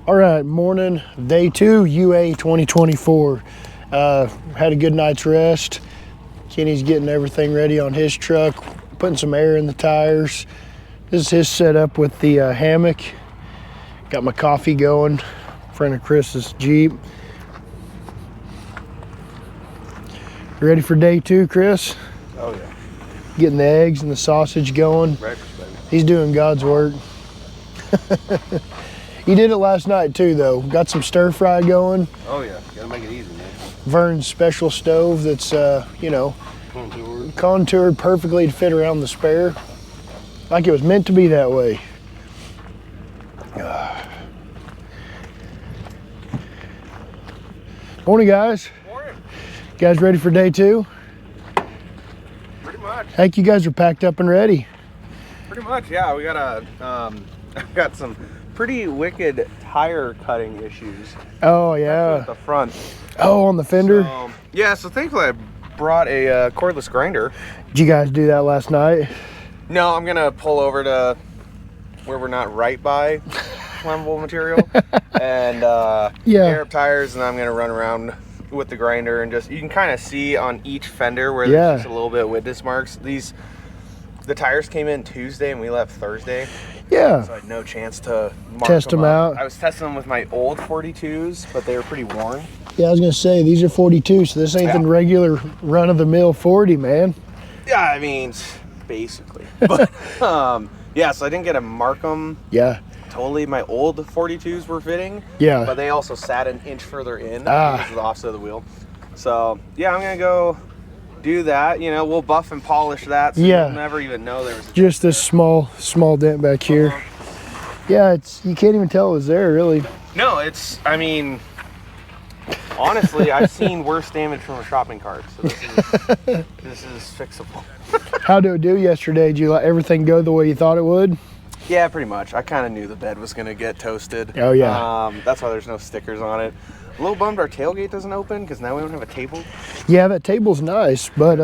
All right, morning, day 2, UA 2024. Had a good night's rest. Kenny's getting everything ready on his truck, putting some air in the tires. This is his setup with the hammock. Got my coffee going in front of Chris's Jeep. Ready for day 2, Chris? Oh yeah. Getting the eggs and the sausage going. Breakfast, baby. He's doing God's work. He did it last night too, though. Got some stir fry going. Oh yeah, gotta make it easy, man. Vern's special stove that's, contoured perfectly to fit around the spare. Like it was meant to be that way. Morning, guys. Morning. You guys ready for day 2? Pretty much. I think you guys are packed up and ready. Pretty much, yeah. We got got some pretty wicked tire cutting issues. Oh yeah. At the front. Oh, on the fender. So thankfully I brought a cordless grinder. Did you guys do that last night? No, I'm gonna pull over to where we're not right by flammable material and air up tires, and I'm gonna run around with the grinder and just, you can kind of see on each fender where there's just a little bit of witness marks. The tires came in Tuesday and we left Thursday. Yeah. So I had no chance to test them out. I was testing them with my old 42s, but they were pretty worn. Yeah, I was gonna say, these are 42, so this ain't the regular run-of-the-mill 40, man. Yeah, I mean, basically. But yeah, so I didn't get to mark them. Yeah. Totally, my old 42s were fitting. Yeah. But they also sat an inch further in because of the offset of the wheel. So yeah, I'm gonna go do that. You know, we'll buff and polish that, so you'll never even know there was just this small dent back here. Yeah, you can't even tell it was there, really. No, I mean, honestly, I've seen worse damage from a shopping cart, so this is fixable. How did it do yesterday? Did you let everything go the way you thought it would? Yeah, pretty much. I kind of knew the bed was gonna get toasted. Oh yeah. That's why there's no stickers on it. A little bummed our tailgate doesn't open because now we don't have a table. Yeah, that table's nice, but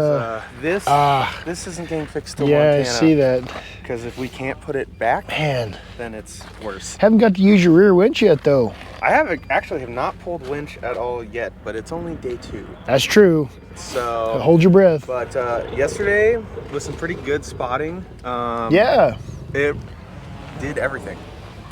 this isn't getting fixed till Montana. Yeah, I see that. Because if we can't put it back, man, then it's worse. Haven't got to use your rear winch yet, though. I have not pulled winch at all yet, but it's only day 2. That's true. So hold your breath. But yesterday was some pretty good spotting. Yeah, it did everything,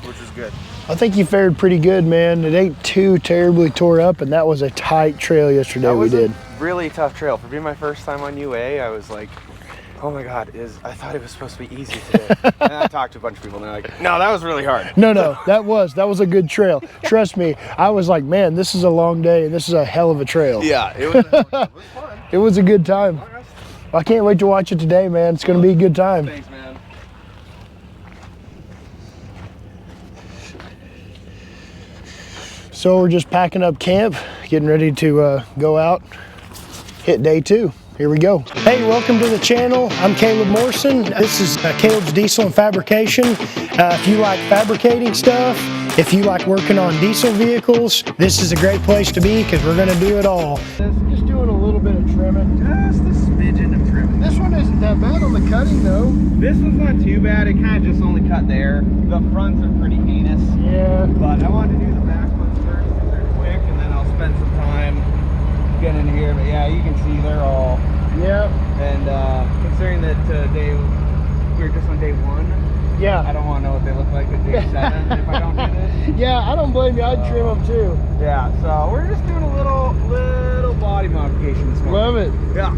which was good. I think you fared pretty good, man. It ain't too terribly tore up, and that was a tight trail yesterday we did. A really tough trail. For being my first time on UA, I was like, oh my God, I thought it was supposed to be easy today. And I talked to a bunch of people and they're like, no, that was really hard. No, that was a good trail. Trust me, I was like, man, this is a long day and this is a hell of a trail. Yeah, it was fun. It was a good time. I can't wait to watch it today, man. It's gonna be a good time. Thanks, man. So we're just packing up camp, getting ready to go out, hit day 2. Here we go. Hey, welcome to the channel. I'm Caleb Morrison. This is Caleb's Diesel and Fabrication. If you like fabricating stuff, if you like working on diesel vehicles, this is a great place to be because we're gonna do it all. Just doing a little bit of trimming. Just a smidgen of trimming. This one isn't that bad on the cutting though. This one's not too bad. It kind of just only cut there. The fronts are pretty heinous. Yeah. But I wanted to do the back ones first because they're quick, and then I'll spend some time getting in here. But yeah, you can see they're all. Yeah. And considering that we're just on day 1. Yeah. I don't want to know what they look like at day 7 if I don't do this. Yeah, I don't blame you. I'd trim them too. Yeah. So we're just doing a little body modification this morning. Love it. Yeah.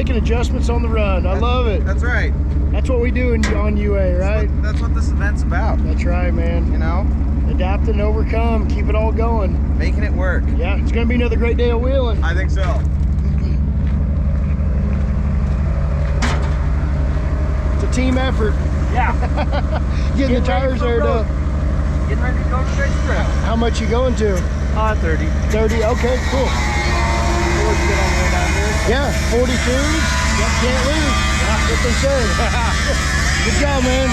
making adjustments on the run. I love it. That's right. That's what we do on UA, right? That's what this event's about. That's right, man. You know? Adapt and overcome. Keep it all going. Making it work. Yeah, it's going to be another great day of wheeling. I think so. It's a team effort. Yeah. Getting the tires aired up. Getting ready to go to the race trail. How much you going to? 30. 30, okay, cool. Yeah, 42s. Yep, can't lose. That's what they say. Good job, man.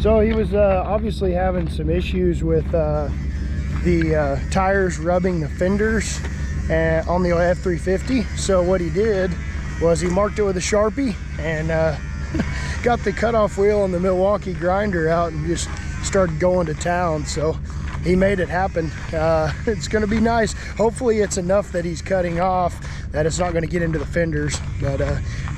So he was obviously having some issues with the tires rubbing the fenders on the F350. So what he did was he marked it with a Sharpie and got the cutoff wheel on the Milwaukee grinder out and just started going to town. So he made it happen. It's going to be nice. Hopefully it's enough that he's cutting off that it's not going to get into the fenders. But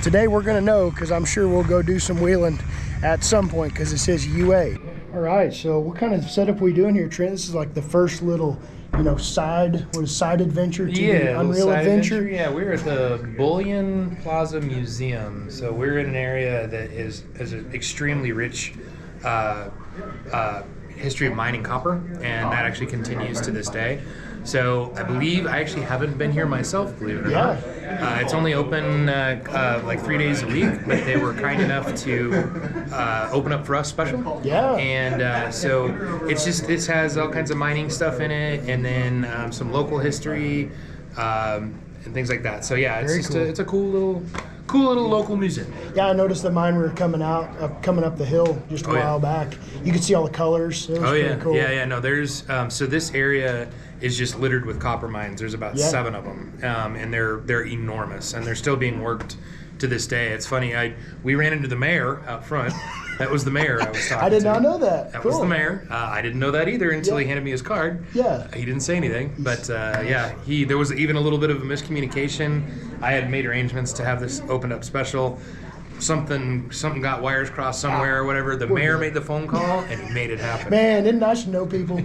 today we're going to know, because I'm sure we'll go do some wheeling at some point because it says UA. All right, so what kind of setup are we doing here, Trent? This is like the first little, you know, side adventure to the Unreal Adventure? Yeah, we're at the Bullion Plaza Museum. So we're in an area that has an extremely rich history of mining copper, and that actually continues to this day. So I believe, I actually haven't been here myself, believe it or not. It's only open like 3 days a week, but they were kind enough to open up for us special. Yeah. And so it has all kinds of mining stuff in it, and then some local history and things like that. So yeah, it's a cool little local museum. Yeah, I noticed that mine were coming up the hill just a while back. You could see all the colors. It was pretty cool. Yeah. No, there's so this area is just littered with copper mines. There's about 7 of them, and they're enormous, and they're still being worked to this day. It's funny. We ran into the mayor out front. That was the mayor I was talking to. I did not know that. That was the mayor. I didn't know that either until he handed me his card. Yeah. He didn't say anything, but there was even a little bit of a miscommunication. I had made arrangements to have this opened up special. Something got wires crossed somewhere or whatever. The mayor made the phone call and he made it happen. Man, isn't it nice to know people?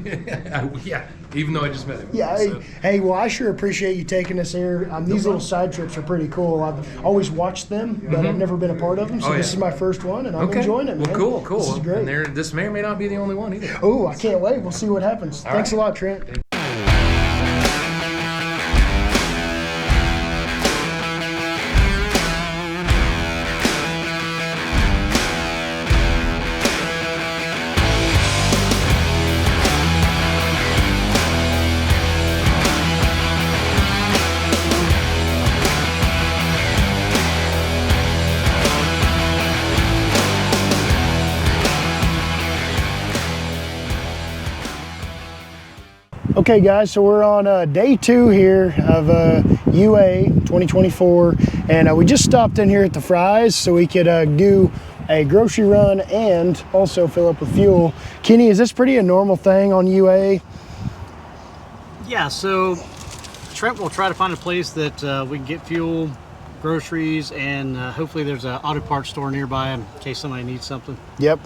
Yeah, even though I just met him. Yeah, hey, well, I sure appreciate you taking us here. These little side trips are pretty cool. I've always watched them, but I've never been a part of them, so this is my first one, and I'm enjoying it, man. Well, cool. This is great. And this may or may not be the only one either. Oh, I can't wait. We'll see what happens. Thanks a lot, Trent. Okay guys, so we're on day 2 here of UA 2024, and we just stopped in here at the Fry's so we could do a grocery run and also fill up with fuel. Kenny, is this pretty a normal thing on UA? Yeah, so Trent will try to find a place that we can get fuel, groceries, and hopefully there's an auto parts store nearby in case somebody needs something. Yep.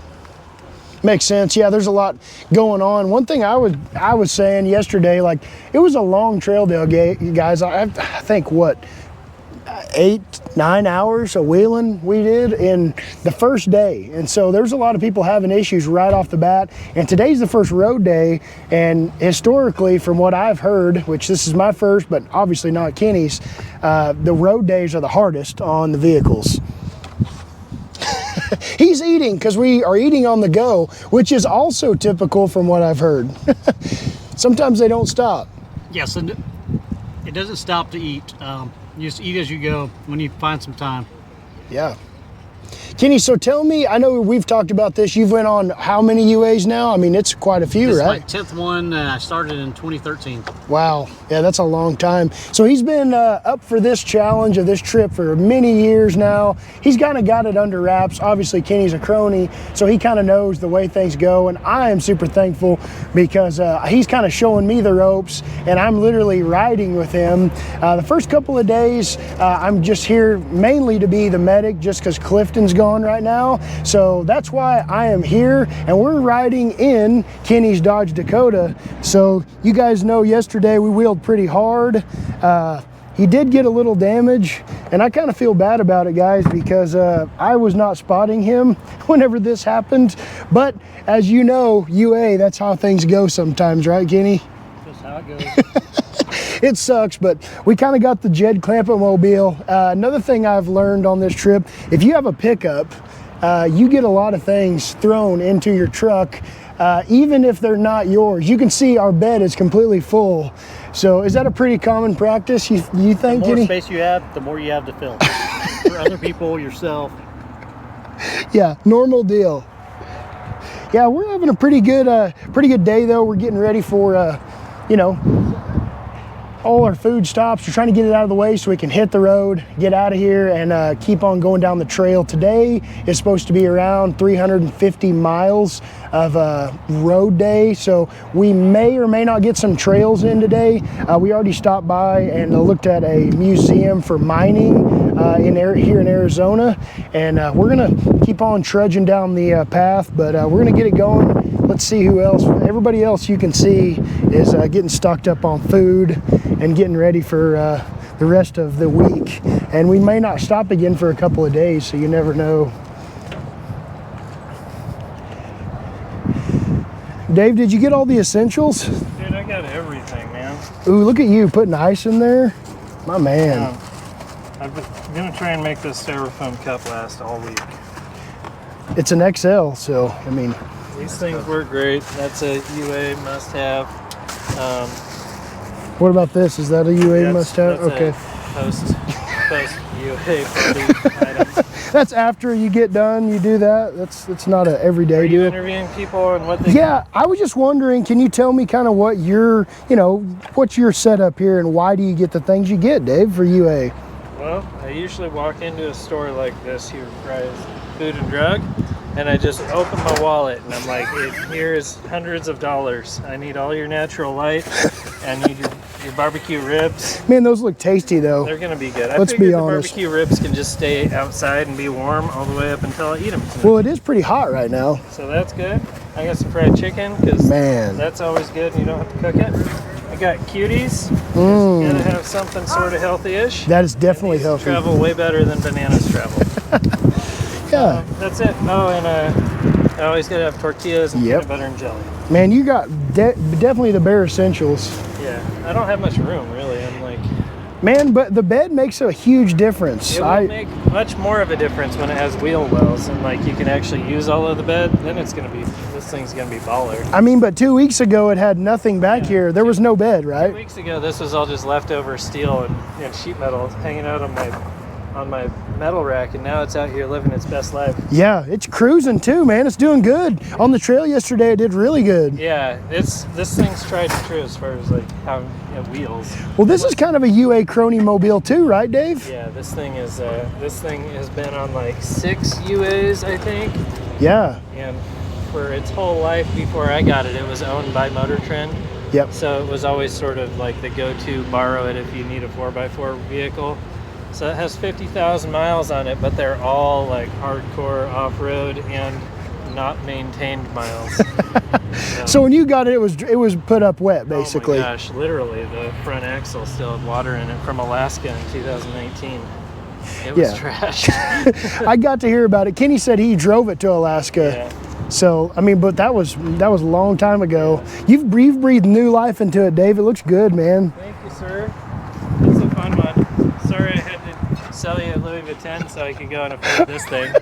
Makes sense. Yeah, there's a lot going on. One thing I was saying yesterday, like, it was a long trail day, guys. I think, what, 8-9 hours of wheeling we did in the first day. And so there's a lot of people having issues right off the bat. And today's the first road day. And historically, from what I've heard, which this is my first, but obviously not Kenny's, the road days are the hardest on the vehicles. He's eating because we are eating on the go, which is also typical from what I've heard. Sometimes they don't stop. Yes, and it doesn't stop to eat. You just eat as you go when you find some time. Yeah. Kenny, so tell me, I know we've talked about this. You've went on how many UAs now? I mean, it's quite a few, this right? This is my 10th one. I started in 2013. Wow. Yeah, that's a long time. So he's been up for this challenge of this trip for many years now. He's kind of got it under wraps. Obviously, Kenny's a crony, so he kind of knows the way things go. And I am super thankful because he's kind of showing me the ropes, and I'm literally riding with him. The first couple of days, I'm just here mainly to be the medic just because Clifton's gone right now, so that's why I am here, and we're riding in Kenny's Dodge Dakota. So you guys know yesterday we wheeled pretty hard. he did get a little damage, and I kind of feel bad about it, guys, because I was not spotting him whenever this happened. But as you know, UA, that's how things go sometimes, right, Kenny? Just how it goes. It sucks, but we kind of got the Jed Clampett mobile. Another thing I've learned on this trip, if you have a pickup, you get a lot of things thrown into your truck, even if they're not yours. You can see our bed is completely full. So is that a pretty common practice, you think, The more Kenny? space you have, the more you have to fill. For other people, yourself. Yeah, normal deal. Yeah, we're having a pretty good day though. We're getting ready for, you know, all our food stops. We're trying to get it out of the way so we can hit the road, get out of here, and keep on going down the trail. Today is supposed to be around 350 miles of road day, so we may or may not get some trails in today. We already stopped by and looked at a museum for mining here in Arizona, and we're gonna keep on trudging down the path, but we're gonna get it going. Let's see who else. Everybody else you can see is getting stocked up on food and getting ready for the rest of the week. And we may not stop again for a couple of days, so you never know. Dave, did you get all the essentials? Dude, I got everything, man. Ooh, look at you putting ice in there. My man. I'm gonna try and make this styrofoam cup last all week. It's an XL, so, I mean. These things work great. That's a UA must-have. What about this? Is that a UA must-have? Okay. Post UA party item. That's after you get done, you do that? That's not an everyday deal? Are you interviewing people and what they Yeah, I was just wondering, can you tell me kind of what what's your setup here and why do you get the things you get, Dave, for UA? Well, I usually walk into a store like this here, Fry's Food and Drug, and I just open my wallet and I'm like, here's hundreds of dollars. I need all your natural light. I need your barbecue ribs. Man, those look tasty though. They're gonna be good. Let's I figured be the honest. barbecue ribs can just stay outside and be warm all the way up until I eat them. Well, it is pretty hot right now. So that's good. I got some fried chicken because that's always good and you don't have to cook it. I got cuties. Gotta have something sort of healthy-ish. That is definitely healthy. Travel way better than bananas travel. Yeah. That's it. Oh, and I always gotta have tortillas and peanut butter and jelly. Man, you got definitely the bare essentials. Yeah, I don't have much room really. I'm like, man, but the bed makes a huge difference. It will make much more of a difference when it has wheel wells and like you can actually use all of the bed. Then this thing's gonna be baller. I mean, but 2 weeks ago it had nothing back here. There was no bed, right? 2 weeks ago, this was all just leftover steel and sheet metal hanging out on my metal rack, and now it's out here living its best life. Yeah, it's cruising too, man. It's doing good. On the trail yesterday, it did really good. Yeah, this thing's tried and true as far as like how wheels. Well, this is kind of a UA crony mobile too, right, Dave? Yeah, this thing has been on like 6 UAs, I think. Yeah. And for its whole life before I got it, it was owned by Motor Trend. Yep. So it was always sort of like the go-to borrow it if you need a 4x4 vehicle. So it has 50,000 miles on it, but they're all like hardcore off-road and not maintained miles. So when you got it, it was put up wet, basically. Oh my gosh, literally, the front axle still had water in it from Alaska in 2019. It was trash. I got to hear about it. Kenny said he drove it to Alaska. Yeah. So, I mean, but that was a long time ago. You've breathed new life into it, Dave. It looks good, man. Thank you, sir. It's a fun one. Sorry I had to sell you a Louis Vuitton so I could go and afford this thing.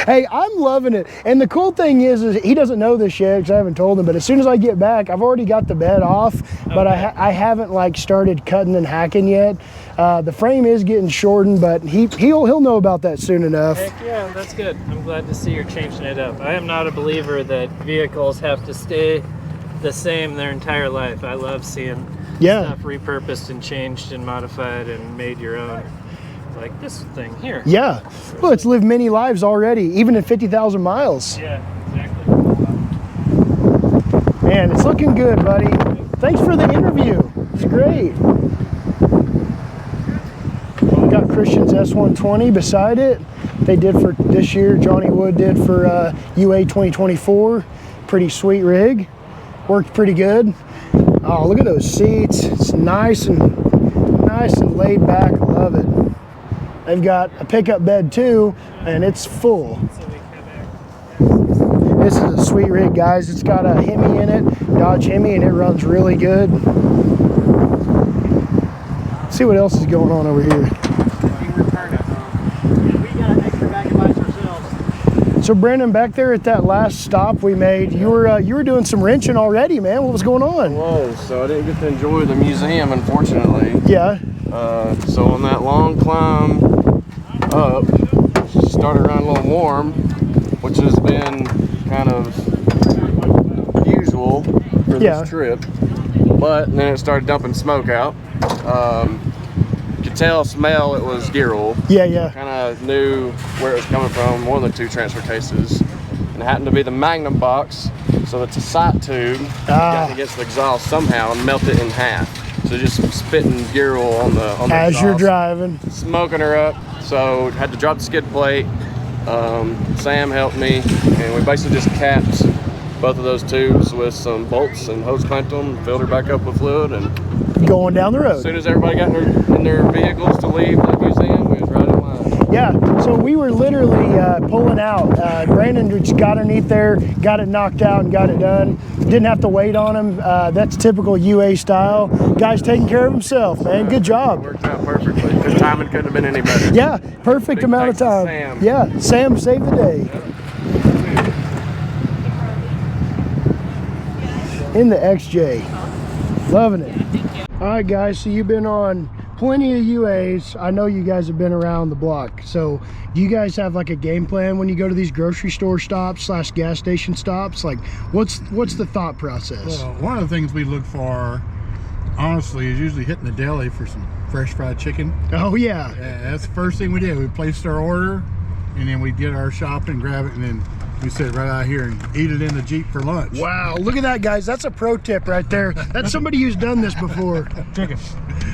Hey, I'm loving it. And the cool thing is he doesn't know this yet because I haven't told him, but as soon as I get back, I've already got the bed off, but I haven't like started cutting and hacking yet. The frame is getting shortened, but he'll know about that soon enough. Heck yeah, that's good. I'm glad to see you're changing it up. I am not a believer that vehicles have to stay the same their entire life. I love seeing stuff repurposed and changed and modified and made your own. Like this thing here. Yeah. Well, it's lived many lives already, even at 50,000 miles. Yeah, exactly. Man, it's looking good, buddy. Thanks for the interview. It's great. We got Christian's S120 beside it. They did for this year. Johnny Wood did for UA 2024. Pretty sweet rig. Worked pretty good. Oh, look at those seats. It's nice nice and laid back. Love it. They've got a pickup bed too, and it's full. This is a sweet rig, guys. It's got a Hemi in it, Dodge Hemi, and it runs really good. Let's see what else is going on over here. So Brandon, back there at that last stop we made, you were doing some wrenching already, man. What was going on? I was, so I didn't get to enjoy the museum, unfortunately. Yeah. So on that long climb up, started around a little warm, which has been kind of usual for this trip. But then it started dumping smoke out. Could tell, smell it was gear oil. Yeah. Kind of knew where it was coming from, one of the two transfer cases. And it happened to be the Magnum box, so it's a sight tube. Got against the exhaust somehow and melted it in half. So just spitting gear oil on the as exhaust, you're driving, smoking her up. So had to drop the skid plate. Sam helped me, and we basically just capped both of those tubes with some bolts and hose clamped them, filled her back up with fluid, and going down the road. As soon as everybody got in their vehicles to leave the museum, we was right in line. Yeah, so we were literally pulling out. Brandon just got underneath there, got it knocked out and got it done. Didn't have to wait on him. That's typical UA style. Guy's taking care of himself, man. Good job. It worked out perfectly. The timing couldn't have been any better. Yeah, perfect amount of time. Sam. Yeah, Sam saved the day. In the XJ. Loving it. All right, guys, so you've been on plenty of UAs. I know you guys have been around the block. So do you guys have like a game plan when you go to these grocery store stops / gas station stops? Like what's the thought process? Well, one of the things we look for, honestly, is usually hitting the deli for some fresh fried chicken. Oh yeah. That's the first thing we did. We placed our order, and then we did our shopping, grab it, and then we sit right out here and eat it in the Jeep for lunch. Wow, look at that, guys. That's a pro tip right there. That's somebody who's done this before. Chicken.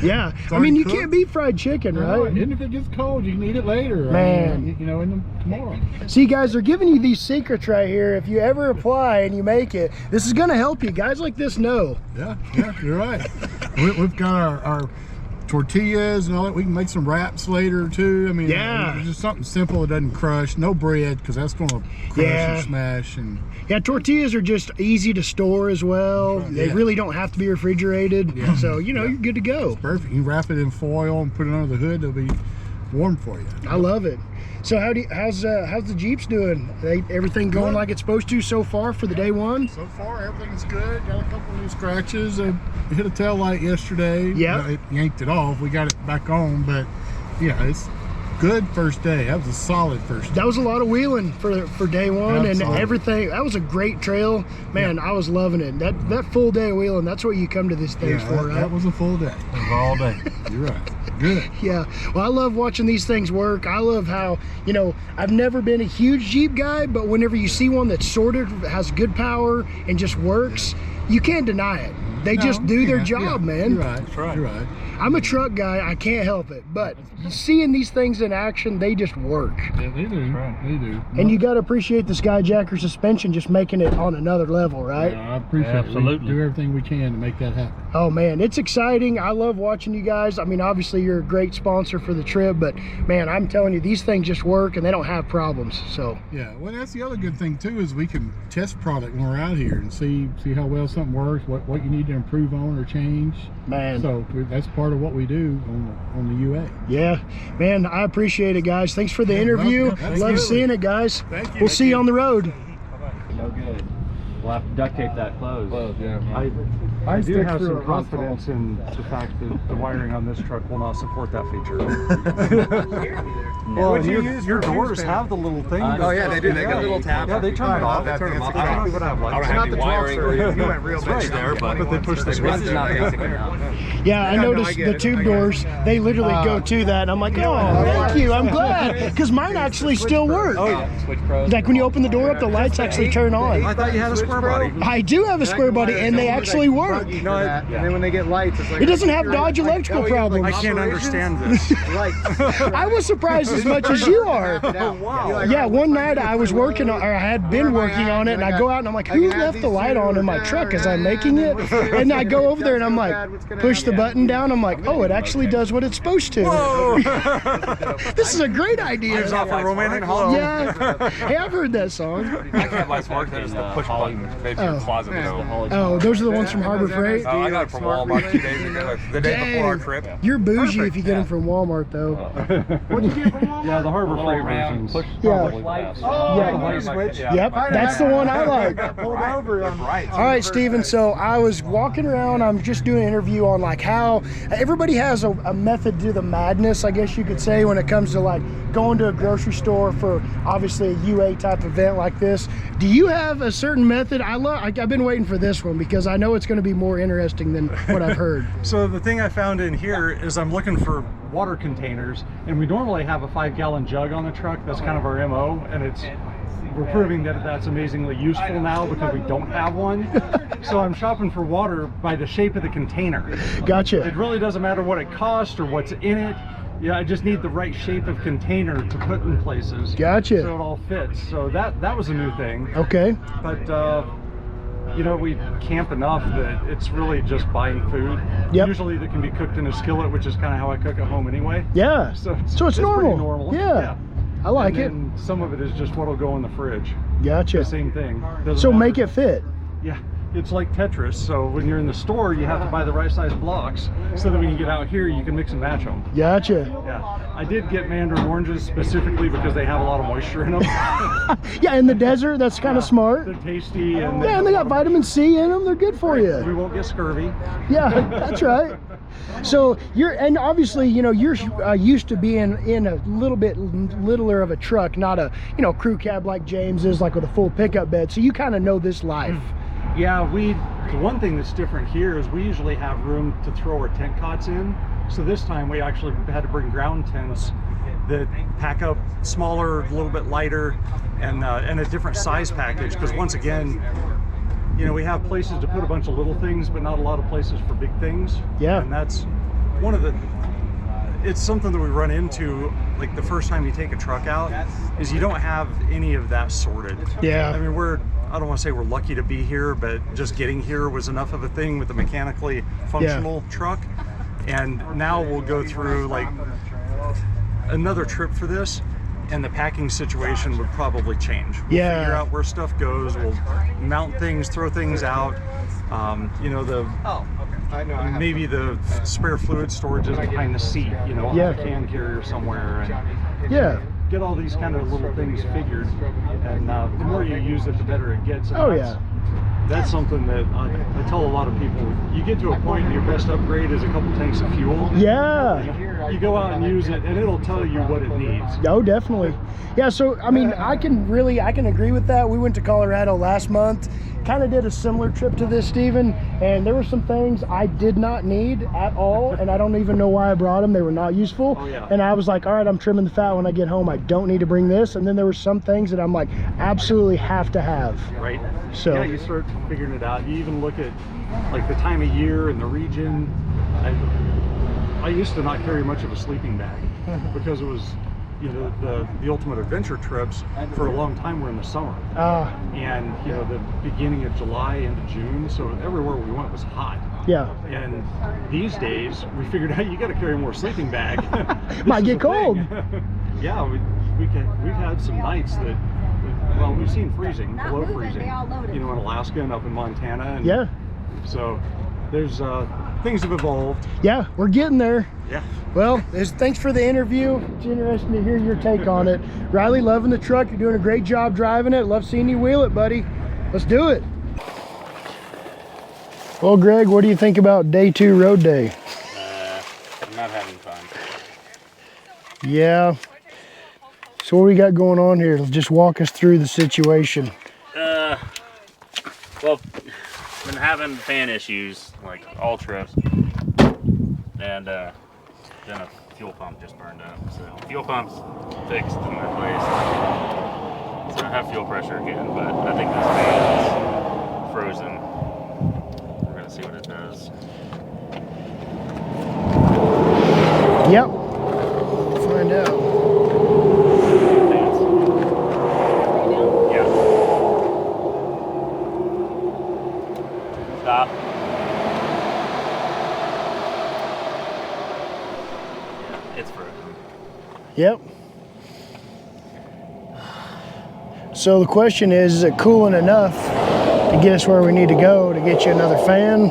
Yeah. I mean, you can't beat fried chicken, right? And if it gets cold, you can eat it later. Man. I mean, you know, tomorrow. See, guys, they're giving you these secrets right here. If you ever apply and you make it, this is going to help you. Guys like this know. Yeah, you're right. We've got our tortillas and all that. We can make some wraps later too. I mean, it's just something simple that doesn't crush. No bread, because that's going to crush and smash. And yeah, tortillas are just easy to store as well. They really don't have to be refrigerated. So you're good to go. It's perfect. You wrap it in foil and put it under the hood. It'll be warm for you. I love it. So how's the Jeeps doing? Everything going like it's supposed to so far for the day one? So far, everything's good. Got a couple new scratches. I hit a tail light yesterday. Yeah. It yanked it off. We got it back on, but it's good first day. That was a solid first day. That was a lot of wheeling for day one. Absolutely. And everything. That was a great trail. Man, I was loving it. That full day of wheeling, that's what you come to these things for, right? That was a full day. It was all day. You're right. Good. Yeah. Well, I love watching these things work. I love how, I've never been a huge Jeep guy, but whenever you see one that's sorted, has good power, and just works, you can't deny it. They just do their job, man. You're right. That's right. You're right. I'm a truck guy. I can't help it. But seeing these things in action, they just work. Yeah, they do. Right. They do. And you got to appreciate the Skyjacker suspension just making it on another level, right? Yeah, I appreciate it. Absolutely. We do everything we can to make that happen. Oh, man, it's exciting. I love watching you guys. I mean, obviously, you're a great sponsor for the trip. But, man, I'm telling you, these things just work, and they don't have problems. So yeah, well, that's the other good thing, too, is we can test product when we're out here and see how well something works, what you need to improve on or change. Man. So that's part of what we do on the UA. Yeah, man, I appreciate it, guys. Thanks for the interview. Love seeing it, guys. Thank you. We'll see you on the road. No good. We'll have to duct tape that closed. I do have some confidence in the fact that the wiring on this truck will not support that feature. Well, your doors have the little thing. Oh yeah, they do. They got a little tab. Yeah, they turn it off. They turn them off. I don't even have lights. I don't have any wiring. You went real big there, but they push the switch. This is not basic enough. Yeah, I noticed the tube doors, they literally go to that. And I'm like, oh, thank you. I'm glad. Because mine actually still work. Oh yeah, switch pros. Like when you open the door up, the lights actually turn on. I thought you had a square body. I do have a square body, and they actually work. work. You know, and then when they get lights, it's like it doesn't have Dodge electrical problems. I can't understand this. I was surprised as much as you are. Wow. Yeah, one night I was working on, or I had been working on it, and I go out and I'm like, who left the light on in my truck as I'm making it? And I go over there and I'm like, push the button down. I'm like, oh, it actually does what it's supposed to. This is a great idea. Gives off a romantic hello. Yeah. Hey, I've heard that song. I can't lights work. There's the push button. Maybe your closet though. Oh, those are the ones from Harbor Freight? I got it from Walmart 2 days ago. The day before our trip. You're bougie if you get them from Walmart, though. What'd you get from Walmart? Yeah, the Harbor Freight versions. Yeah. Oh, the light switch. Yep, that's the one I like. Pulled over. All right, Steven, so I was walking around, I'm just doing an interview on like how everybody has a method to the madness, I guess you could say, when it comes to like going to a grocery store for obviously a UA type event like this. Do you have a certain method? I've been waiting for this one because I know it's going to be more interesting than what I've heard. So the thing I found in here is I'm looking for water containers, and we normally have a 5-gallon jug on the truck. That's kind of our MO, and we're proving that that's amazingly useful now because we don't have one. So I'm shopping for water by the shape of the container. Gotcha. It really doesn't matter what it costs or what's in it. Yeah, I just need the right shape of container to put in places. Gotcha. So it all fits. So that was a new thing. Okay. But you know, we camp enough that it's really just buying food. Yep. Usually that can be cooked in a skillet, which is kind of how I cook at home anyway. Yeah. So it's pretty normal. normal. Yeah. I like it. And some of it is just what'll go in the fridge. Gotcha. The same thing. Doesn't So matter. make it fit. Yeah. It's like Tetris. So when you're in the store, you have to buy the right size blocks so that when you get out here, you can mix and match them. Gotcha. Yeah. I did get mandarin oranges specifically because they have a lot of moisture in them. Yeah, in the desert, that's kind of smart. They're tasty. And Yeah, and they got vitamin C in them. They're good for you. We won't get scurvy. Yeah, that's right. So and obviously, you know, you're used to being in a little bit littler of a truck, not a, you know, crew cab like James is, like with a full pickup bed. So you kind of know this life. Yeah, the one thing that's different here is we usually have room to throw our tent cots in. So this time we actually had to bring ground tents that pack up smaller, a little bit lighter, and a different size package. Because once again, you know, we have places to put a bunch of little things, but not a lot of places for big things. Yeah. And that's one of it's something that we run into, like the first time you take a truck out, is you don't have any of that sorted. Yeah. I mean, I don't want to say we're lucky to be here, but just getting here was enough of a thing with a mechanically functional truck. And now we'll go through like another trip for this, and the packing situation would probably change. We'll figure out where stuff goes. We'll mount things, throw things out. You know, maybe the spare fluid storage is behind the seat, you know, on a can carrier somewhere. And get all these kind of little things figured. And the more you use it, the better it gets. And that's something that I tell a lot of people. You get to a point, your best upgrade is a couple tanks of fuel. Yeah. You go out and use it, and it'll tell you what it needs. Oh, definitely. Yeah, so, I mean, I can agree with that. We went to Colorado last month, kind of did a similar trip to this, Steven, and there were some things I did not need at all, and I don't even know why I brought them. They were not useful. Oh, yeah. And I was like, all right, I'm trimming the fat when I get home. I don't need to bring this. And then there were some things that I'm like, absolutely have to have. Right. So yeah, you start figuring it out. You even look at like the time of year and the region. I used to not carry much of a sleeping bag because it was, you know, the ultimate adventure trips for a long time were in the summer. And you know, the beginning of July into June, so everywhere we went was hot. Yeah. And these days we figured out you got to carry more sleeping bag. Might get cold. Yeah, we've had some nights that, well, we've seen freezing, below freezing, you know, in Alaska and up in Montana. And yeah. So there's things have evolved. Yeah, we're getting there. Yeah. Well, thanks for the interview. It's interesting to hear your take on it. Riley, loving the truck. You're doing a great job driving it. Love seeing you wheel it, buddy. Let's do it. Well, Greg, what do you think about day 2 road day? I'm not having fun. Yeah. So what we got going on here? Just walk us through the situation. Well, been having fan issues like all trips, and then a fuel pump just burned up. So fuel pump's fixed and replaced. So I have fuel pressure again, but I think this fan is frozen. We're gonna see what it does. Yep. We'll find out. Yeah. Stop. Yeah, it's frozen. Yep. So the question is it cooling enough to get us where we need to go to get you another fan?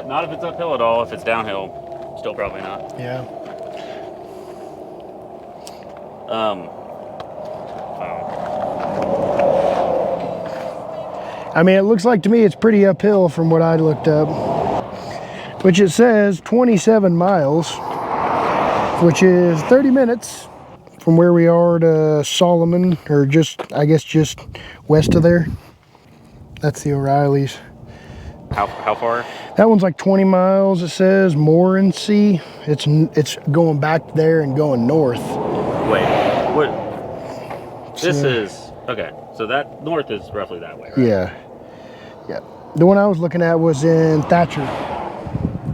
Not if it's uphill at all. If it's downhill, still probably not. Yeah. I mean, it looks like to me it's pretty uphill from what I looked up, which it says 27 miles, which is 30 minutes from where we are to Solomon, or just, I guess, just west of there. That's the O'Reillys. How far? That one's like 20 miles, it says, Morency. It's going back there and going north. Wait, what? This is, okay, so that north is roughly that way, right? Yeah. Yeah. The one I was looking at was in Thatcher.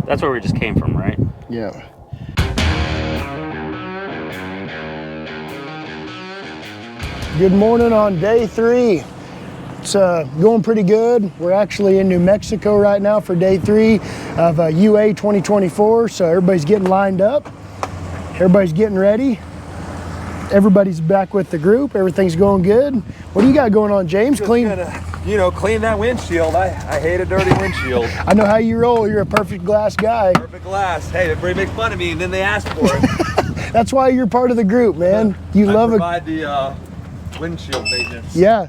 That's where we just came from, right? Yeah. Good morning on day 3. It's going pretty good. We're actually in New Mexico right now for day 3 of UA 2024. So everybody's getting lined up. Everybody's getting ready. Everybody's back with the group. Everything's going good. What do you got going on, James? Just Clean. gotta, you know, clean that windshield. I hate a dirty windshield. I know how you roll. You're a perfect glass guy. Perfect glass. Hey, everybody makes fun of me and then they ask for it. That's why you're part of the group, man. You I love it. provide the windshield maintenance. Yeah.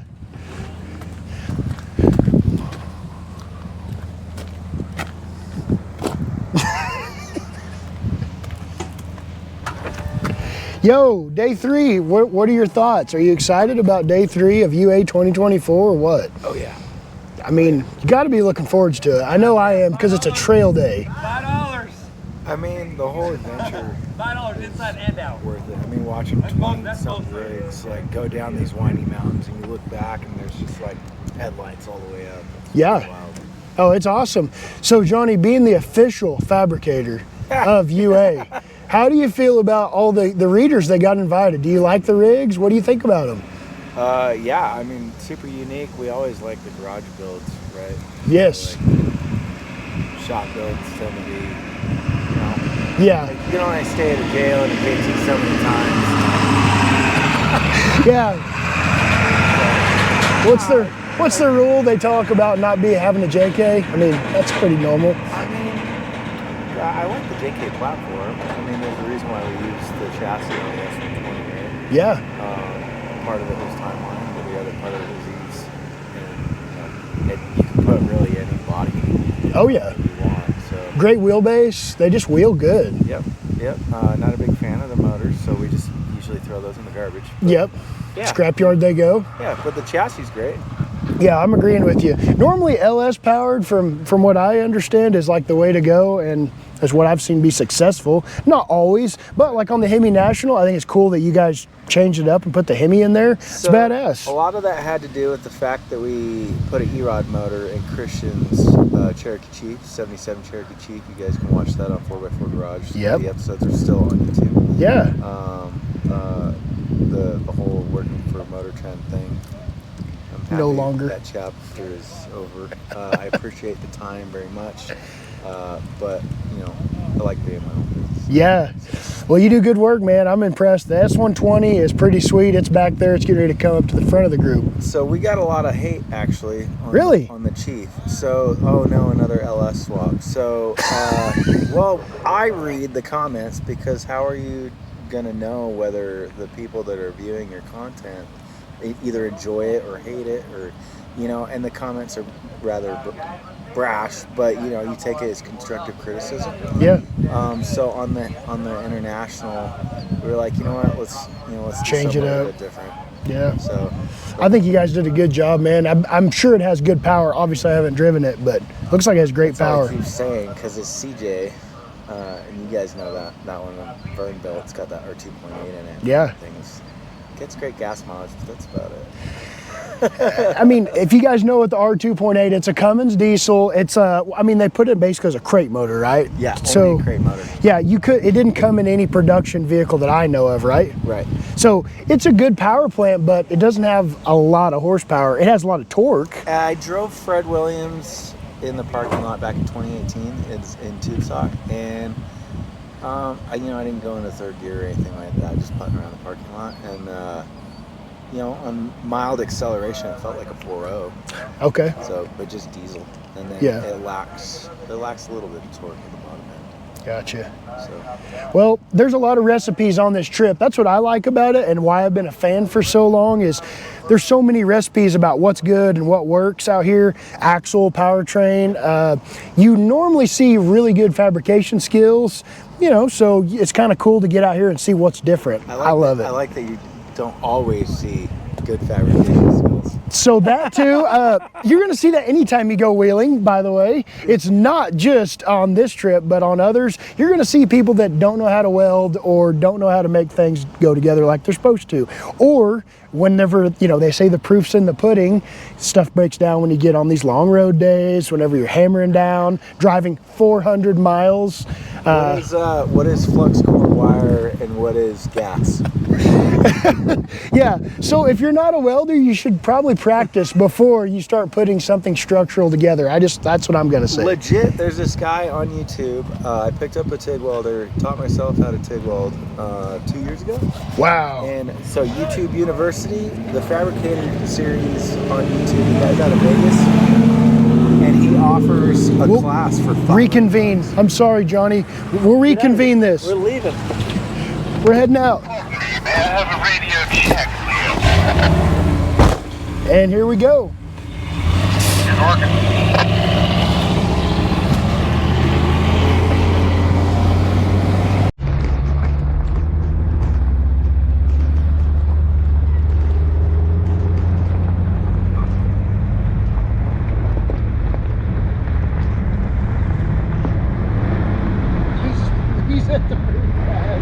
Yo, day 3, what are your thoughts? Are you excited about day 3 of UA 2024 or what? Oh yeah. I mean, you gotta be looking forward to it. I know I am, because it's a trail day. $5. I mean, the whole adventure. $5 inside and out. Worth it. I mean, watching 20-something rigs like go down these windy mountains, and you look back, and there's just like headlights all the way up. It's Yeah. wild. Oh, it's awesome. So, Johnny, being the official fabricator of UA, how do you feel about all the readers that got invited? Do you like the rigs? What do you think about them? Yeah, I mean, super unique. We always like the garage builds, right? Yes. Like, shop builds tend to be, you know. Yeah. Like, you know, when I stay at a jail and it hits you so many times. Yeah. What's the rule they talk about not having a JK? I mean, that's pretty normal. I mean, I like the JK platform. I mean, there's a reason why we use the chassis on the S120, right? Yeah. Part of it was timeline, but the other part of it was ease. And you can put really any body. Oh yeah. You want. So. Great wheelbase. They just wheel good. Yep. Not a big fan of the motors, so we just usually throw those in the garbage. But, yep. Yeah. Scrapyard they go. Yeah, but the chassis is great. Yeah, I'm agreeing with you. Normally LS powered, from what I understand, is like the way to go, and is what I've seen be successful. Not always, but like on the Hemi National, I think it's cool that you guys changed it up and put the Hemi in there. It's badass. A lot of that had to do with the fact that we put an E-Rod motor in Christian's Cherokee Chief, 77 Cherokee Chief. You guys can watch that on 4x4 Garage. Yep. The episodes are still on YouTube. Yeah. The whole working for a Motor Trend thing. I'm happy No longer. That chapter is over. I appreciate the time very much, but you know, I like being my own business. Yeah. Well, you do good work, man. I'm impressed. The S120 is pretty sweet. It's back there. It's getting ready to come up to the front of the group. So we got a lot of hate actually. Really? On the Chief. So, oh no, another LS swap. So, well, I read the comments because how are you gonna know whether the people that are viewing your content either enjoy it or hate it, or you know? And the comments are rather brash, but you know, you take it as constructive criticism. Yeah. So on the international, we were like, you know what, let's change it a up. bit different. Yeah. So I think you guys did a good job, man. I'm sure it has good power. Obviously, I haven't driven it, but looks like it has great power. I keep saying because it's CJ, and you guys know that one Vern built. It's got that R2.8 in it. Yeah. Gets great gas mileage, but that's about it. I mean, if you guys know what the R2.8, it's a Cummins diesel. It's I mean, they put it basically as a crate motor, right? Yeah, so only a crate motor. Yeah, it didn't come in any production vehicle that I know of, right? Right. So it's a good power plant, but it doesn't have a lot of horsepower. It has a lot of torque. I drove Fred Williams in the parking lot back in 2018. It's in Tucson, and I didn't go into third gear or anything like that. Just putting around the parking lot, and on mild acceleration, it felt like a 4.0. Okay. So, but just diesel, and then it lacks a little bit of torque at the bottom end. Gotcha. So. Well, there's a lot of recipes on this trip. That's what I like about it, and why I've been a fan for so long is there's so many recipes about what's good and what works out here. Axle, powertrain. You normally see really good fabrication skills, so it's kind of cool to get out here and see what's different. I love it. I like that you don't always see good fabrication skills. So that too, you're going to see that anytime you go wheeling, by the way. It's not just on this trip, but on others. You're going to see people that don't know how to weld or don't know how to make things go together like they're supposed to. Or whenever, they say the proof's in the pudding, stuff breaks down when you get on these long road days, whenever you're hammering down, driving 400 miles. What is flux core wire and what is gas? Yeah, so if you're not a welder, you should probably practice before you start putting something structural together. That's what I'm gonna say. Legit, there's this guy on YouTube. I picked up a TIG welder, taught myself how to TIG weld 2 years ago. Wow. And so YouTube University, the fabricator series on YouTube, the guy's out of Vegas, and he offers a class for fun. Reconvene. I'm sorry, Johnny. We'll reconvene this. We're leaving. We're heading out. May I have a radio check, please? And here we go. It's working. He's at the very back.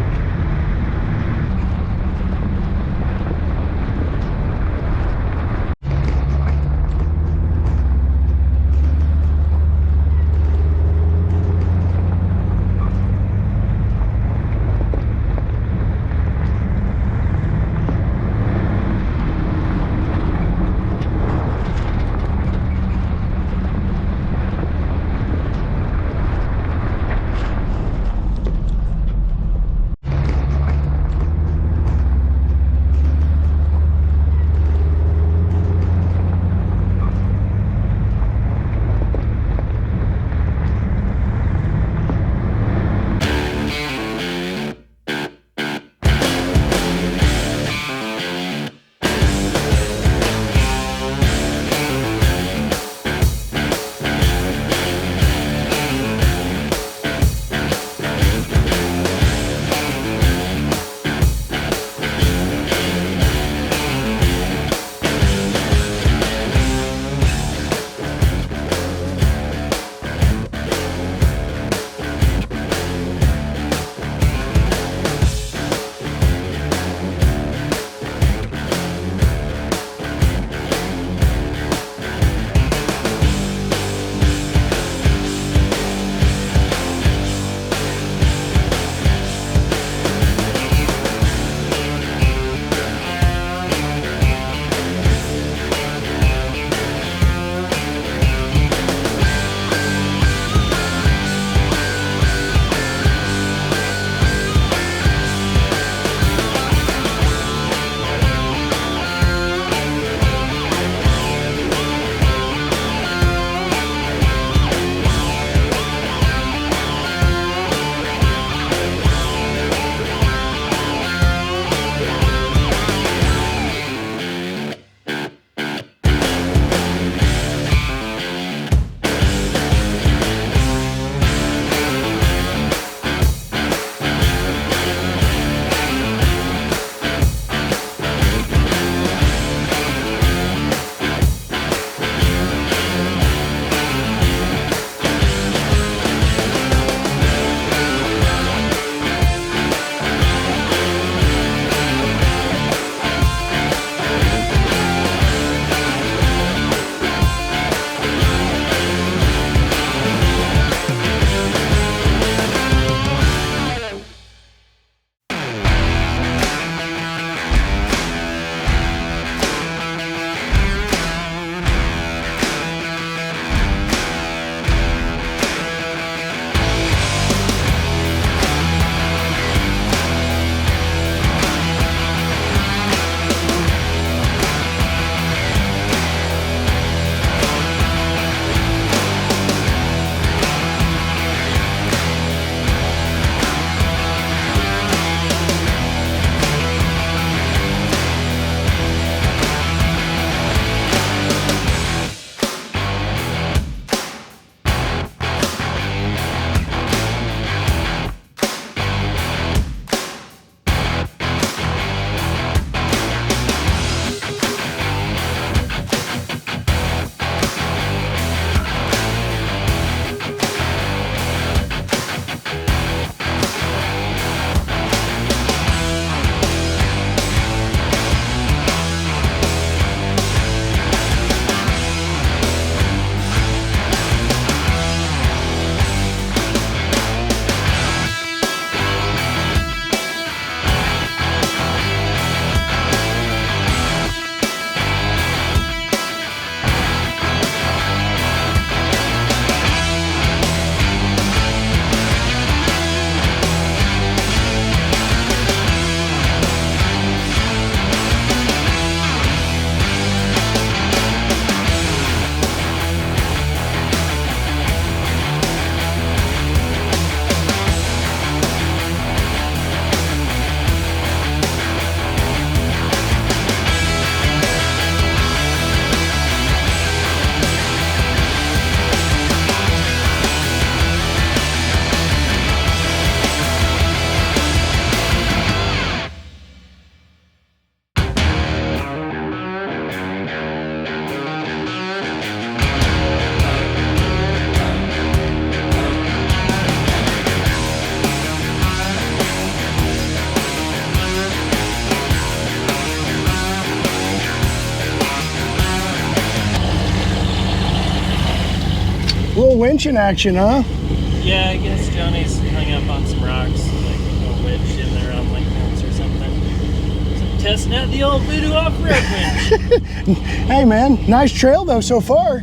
winch in action, huh? Yeah, I guess Johnny's hung up on some rocks, like a winch in there on link fence or something. So testing out the old voodoo off-road winch. Hey man, nice trail though so far.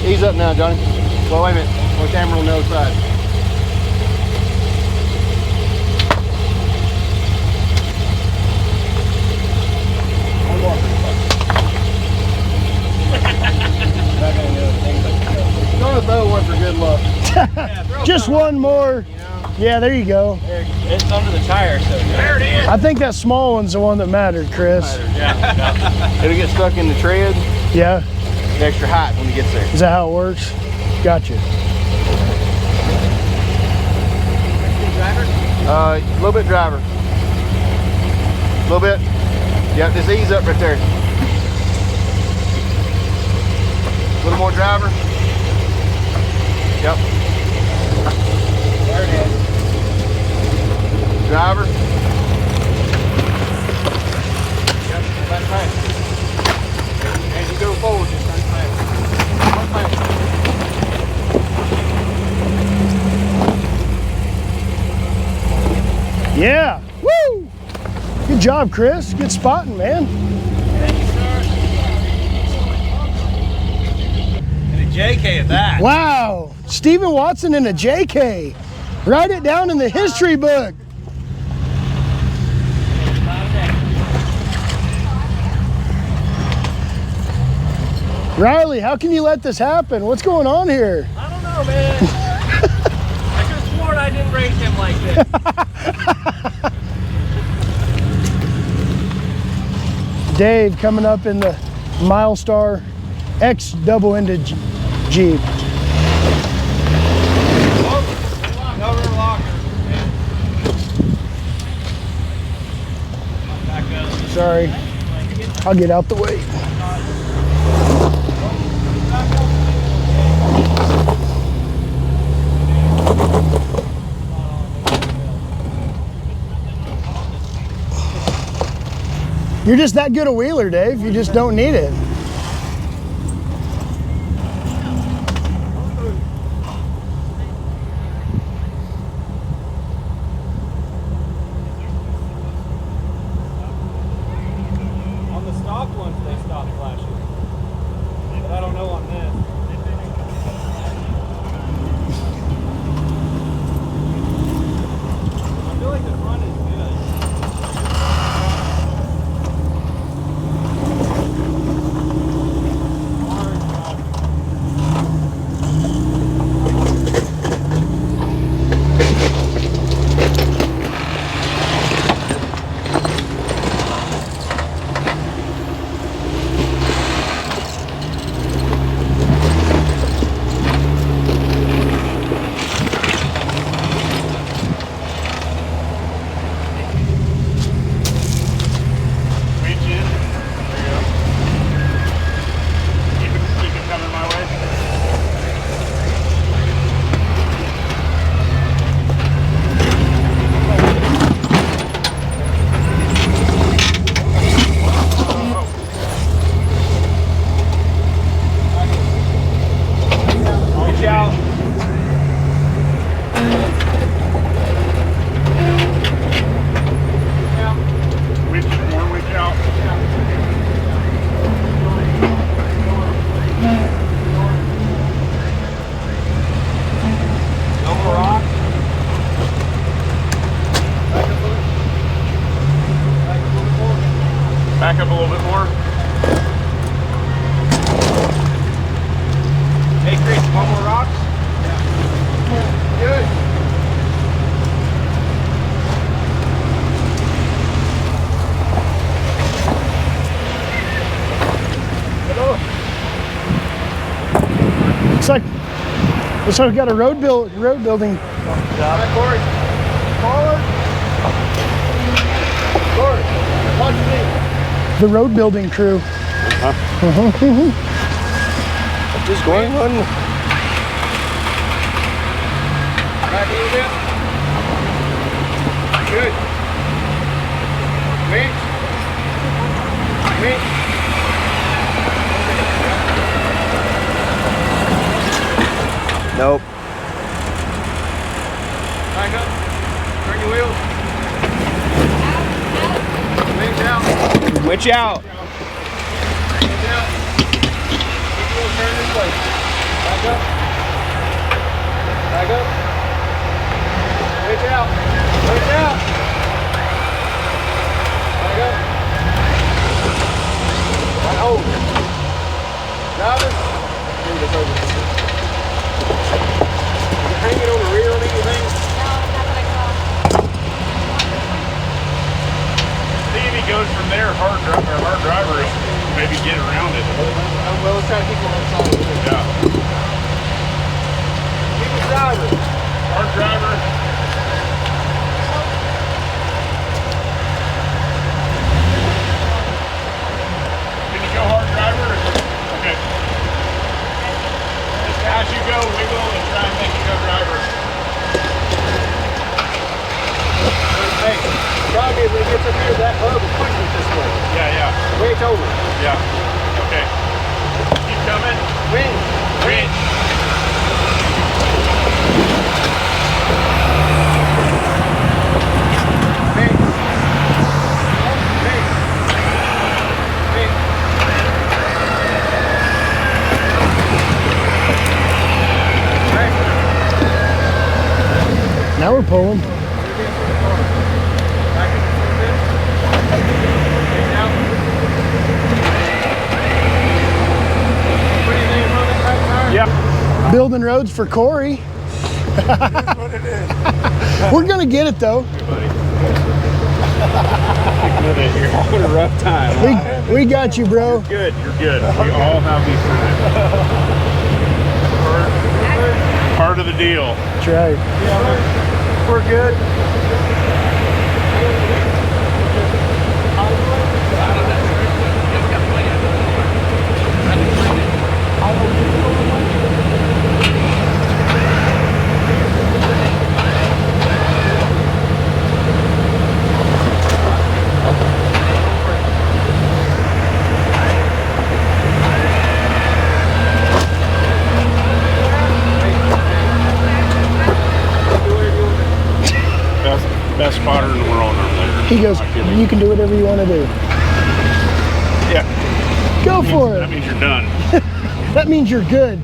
Ease up now, Johnny. Well, wait a minute. One camera on the other side. Gonna throw one for good luck. Just one more. Yeah, there you go. It's under the tire, so there it is. I think that small one's the one that mattered, Chris. Yeah. It'll get stuck in the tread. Yeah. The extra height when it gets there. Is that how it works? Gotcha. A little bit driver. A little bit. Yep, just ease up right there. A little more driver. Yep. There it is. Driver. Yep, turn fast. As you go forward, just turn fast. Turn fast. Yeah. Woo! Good job, Chris. Good spotting, man. Thank you, sir. And a JK at that. Wow. Stephen Watson in a JK. Write it down in the history book. Riley, how can you let this happen? What's going on here? I don't know, man. I could have sworn I didn't race him like this. Dave coming up in the Milestar X double-ended Jeep. Sorry, I'll get out the way. You're just that good a wheeler, Dave. You just don't need it. On the stock ones, they stop flashing. But I don't know on this. I feel like the front is good. Back up a little bit more. Hey Chris, one more rocks? Good. Hello. Looks like we got a road building. Back forward. Forward. Forward. Watch me. The road building crew. Just going on. Back a little bit. Good. Wait. Wait. Nope. Back up. Turn your wheels. Wings out. Winch out. Winch out. Turn this way. Back up. Back up. Winch out. Winch out. Back up. Right hold. Driver. Move this over. Is it hanging on the rear on anything? See if he goes from there, hard driver, maybe get around it. Well, let's try to keep it on the side. Yeah. Keep it driver. Hard driver. that hub and push it this way. Yeah, yeah. Way it's over. Yeah. Okay. Keep coming. Winch. Winch. Now we're pulling. Yeah. Building roads for Corey. That's what it is. We're gonna get it though. You're having a rough time. We got you, bro. You're good. You're good. We all have these times. Part of the deal. That's right. Yeah, we're good. Best spotter in the world over there. He goes, you can do whatever you want to do. Yeah. Go for it. That means you're done. That means you're good.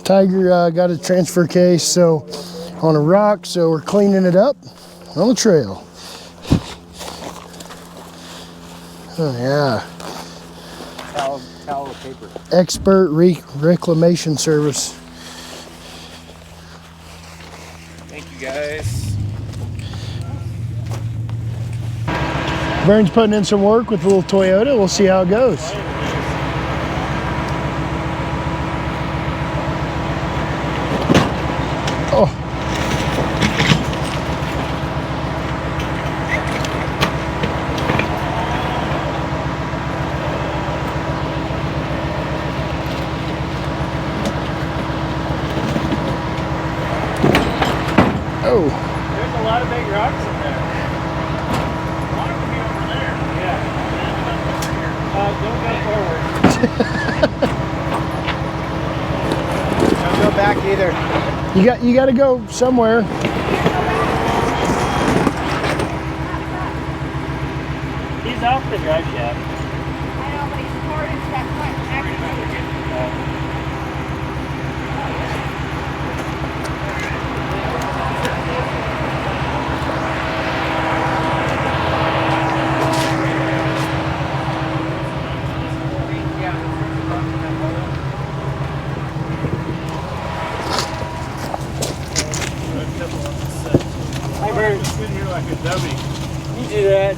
Tiger got a transfer case so on a rock, so we're cleaning it up on the trail. Oh yeah. Towel paper. Expert reclamation service. Thank you guys. Vern's putting in some work with the little Toyota. We'll see how it goes. Oh. Oh. There's a lot of big rocks in there. A lot of them be over there. Yeah. Don't go forward. Don't go back either. You got to go somewhere. He's off the drive shaft. I know, but he's pouring that front Hi, Bert. Sit here like a dummy. You do that.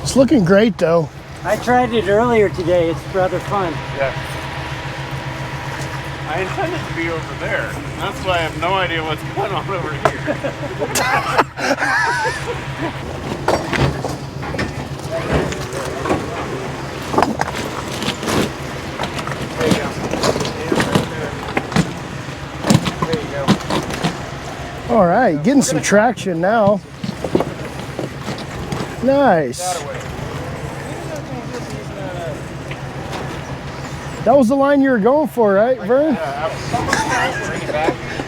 It's looking great though. I tried it earlier today. It's rather fun. Yeah. I intended to be over there. That's why I have no idea what's going on over here. All right, getting some traction now. Nice. That was the line you were going for, right, Vern? Yeah,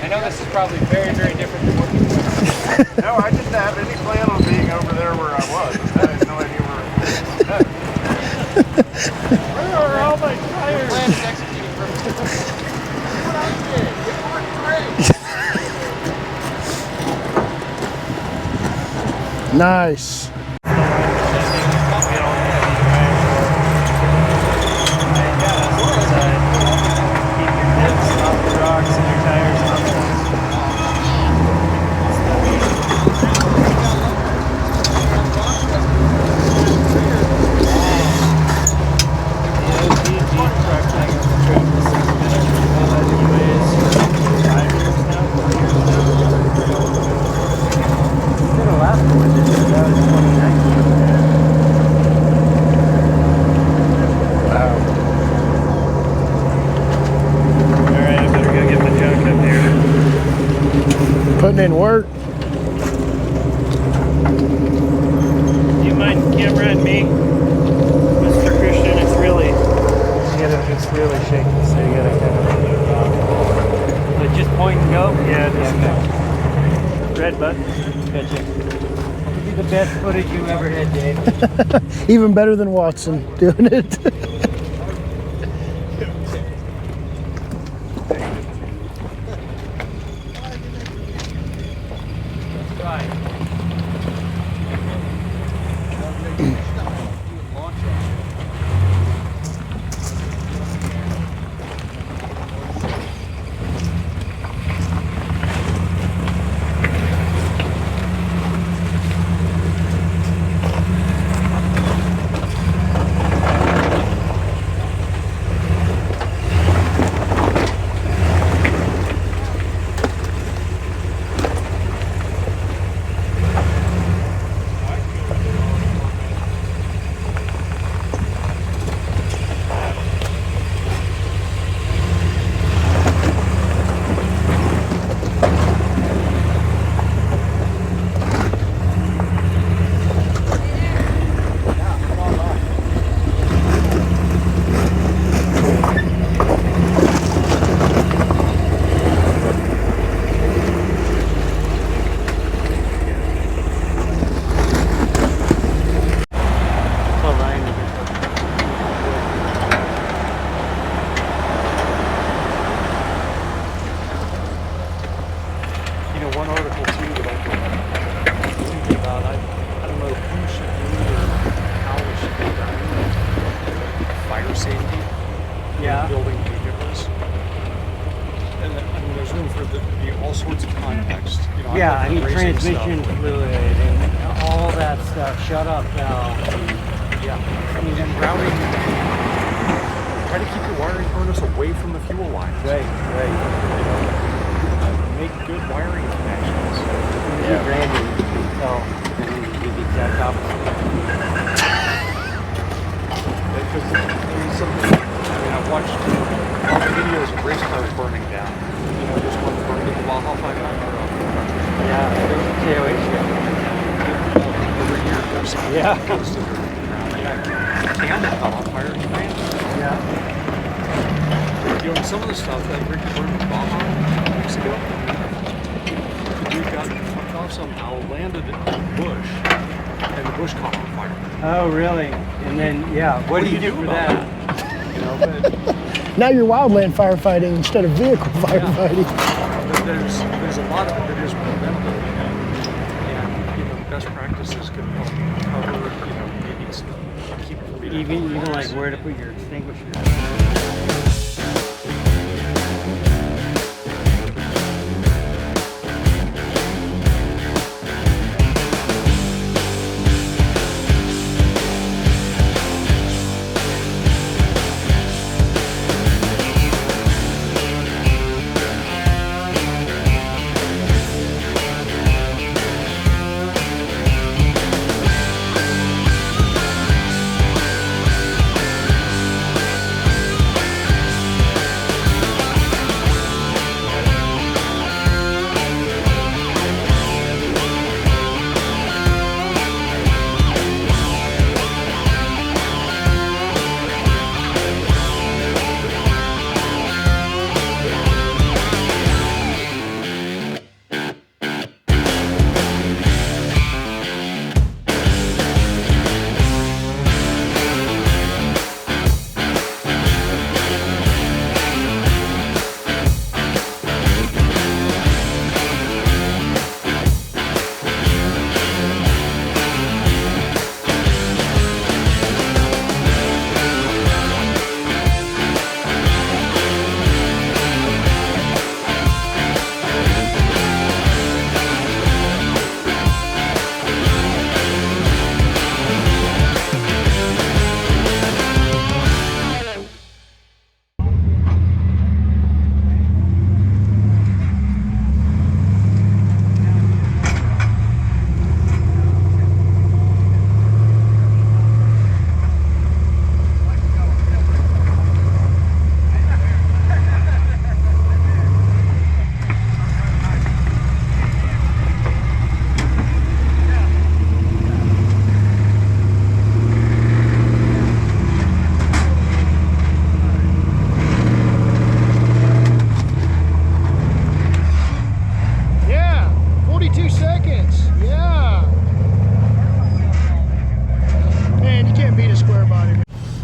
I know this is probably very, very different than what you were. No, I didn't have any plan on being over there where I was. I had no idea where I was. Where are all my tires? The plan is executing perfectly. What I did. It worked great. Nice. Putting in work. Do you mind camera and me, Mr. Christian? It's really shaky, so you gotta kind of. But just point and go. Yeah, just go. Red button. Gotcha. It'll be the best footage you ever had, Dave. Even better than Watson doing it. transmission fluid and all that stuff, shut off valve. Yeah, and then routing. Try to keep your wiring harness away from the fuel lines. Right. Make good wiring connections. Yeah, Randy, you can tell. The exact opposite. Because I've watched a lot of videos of race cars burning down. This one burned in the Baja 500. Yeah, there's a KOH every year. There's some posted around. Camel caught on fire in Spain. Yeah. Some of the stuff that Ricky burned in Baja weeks ago, the dude got fucked off somehow, landed in a bush, and the bush caught on fire. Oh, really? And then, what do you do for that? Now you're wildland firefighting instead of vehicle firefighting. There's a lot of it that is preventable, and best practices can help cover, maybe keep it from being even like where to put your extinguisher.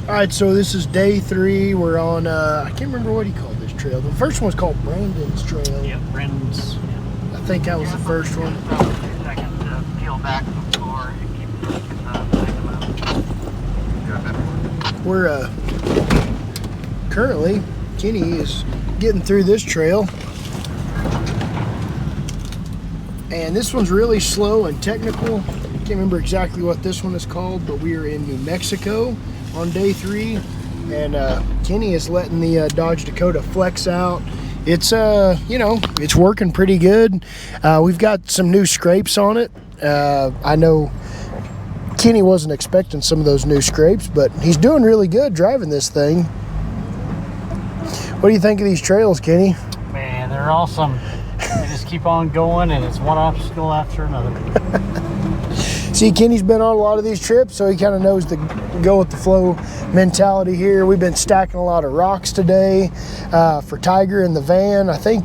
All right, so this is day 3. We're on, I can't remember what he called this trail. The first one's called Brandon's Trail. Yep, Brandon's. I think that was the first one. Second to peel back the floor and keep We're currently, Kenny is getting through this trail. And this one's really slow and technical. Can't remember exactly what this one is called, but we are in New Mexico on day 3, and Kenny is letting the Dodge Dakota flex out. It's it's working pretty good. We've got some new scrapes on it. I know Kenny wasn't expecting some of those new scrapes, but he's doing really good driving this thing. What do you think of these trails, Kenny? Man, they're awesome. They just keep on going, and it's one obstacle after another. See, Kenny's been on a lot of these trips, so he kind of knows the go with the flow mentality here. We've been stacking a lot of rocks today for Tiger in the van. I think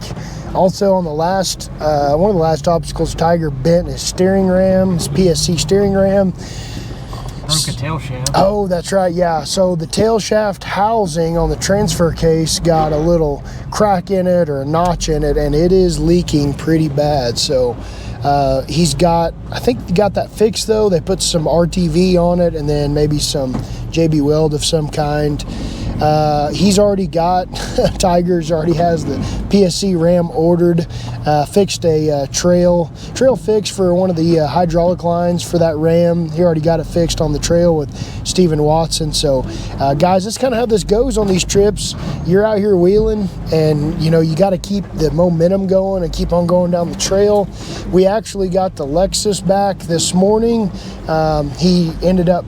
also on the last, one of the last obstacles, Tiger bent his steering ram, his PSC steering ram. Broke a tail shaft. Oh, that's right, yeah. So the tail shaft housing on the transfer case got a little crack in it or a notch in it, and it is leaking pretty bad. So he's got, I think he got that fixed though. They put some RTV on it and then maybe some JB weld of some kind. He's already got, Tiger's already has the PSC ram ordered, fixed a trail fix for one of the hydraulic lines for that ram. He already got it fixed on the trail with Stephen Watson. So guys, that's kind of how this goes on these trips. You're out here wheeling, and you know, you got to keep the momentum going and keep on going down the trail. We actually got the Lexus back this morning. He ended up,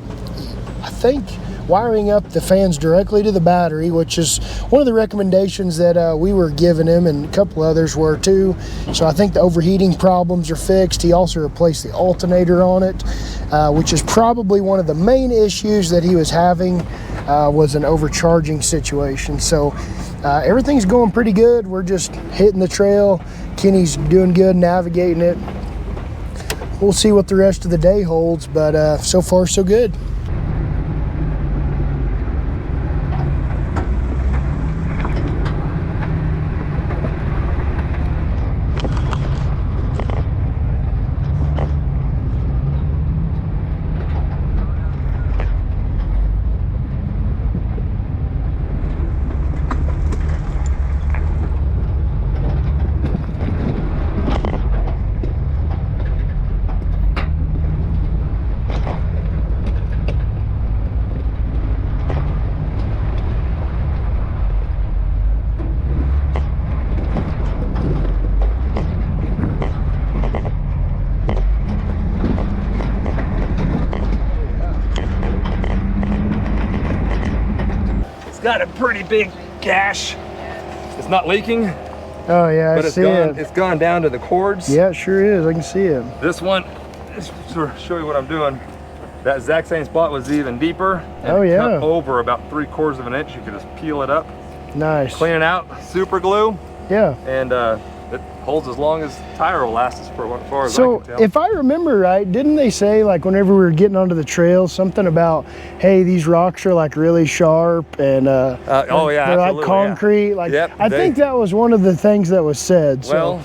I think, wiring up the fans directly to the battery, which is one of the recommendations that we were giving him, and a couple others were too. So I think the overheating problems are fixed. He also replaced the alternator on it, which is probably one of the main issues that he was having, was an overcharging situation. So everything's going pretty good. We're just hitting the trail. Kenny's doing good navigating it. We'll see what the rest of the day holds, but so far so good. Got a pretty big gash. It's not leaking. Oh yeah, but it's gone down to the cords. Yeah, it sure is. I can see it. This one, just to show you what I'm doing. That exact same spot was even deeper. And oh yeah. Cut over about 3/4 of an inch. You could just peel it up. Nice. Clean it out. Super glue. Yeah. And it holds as long as tire will last, as far as I can tell. So if I remember right, didn't they say, like, whenever we were getting onto the trail, something about, hey, these rocks are like really sharp and oh yeah, they're like concrete. Yeah. Like, yep, I think that was one of the things that was said. So well,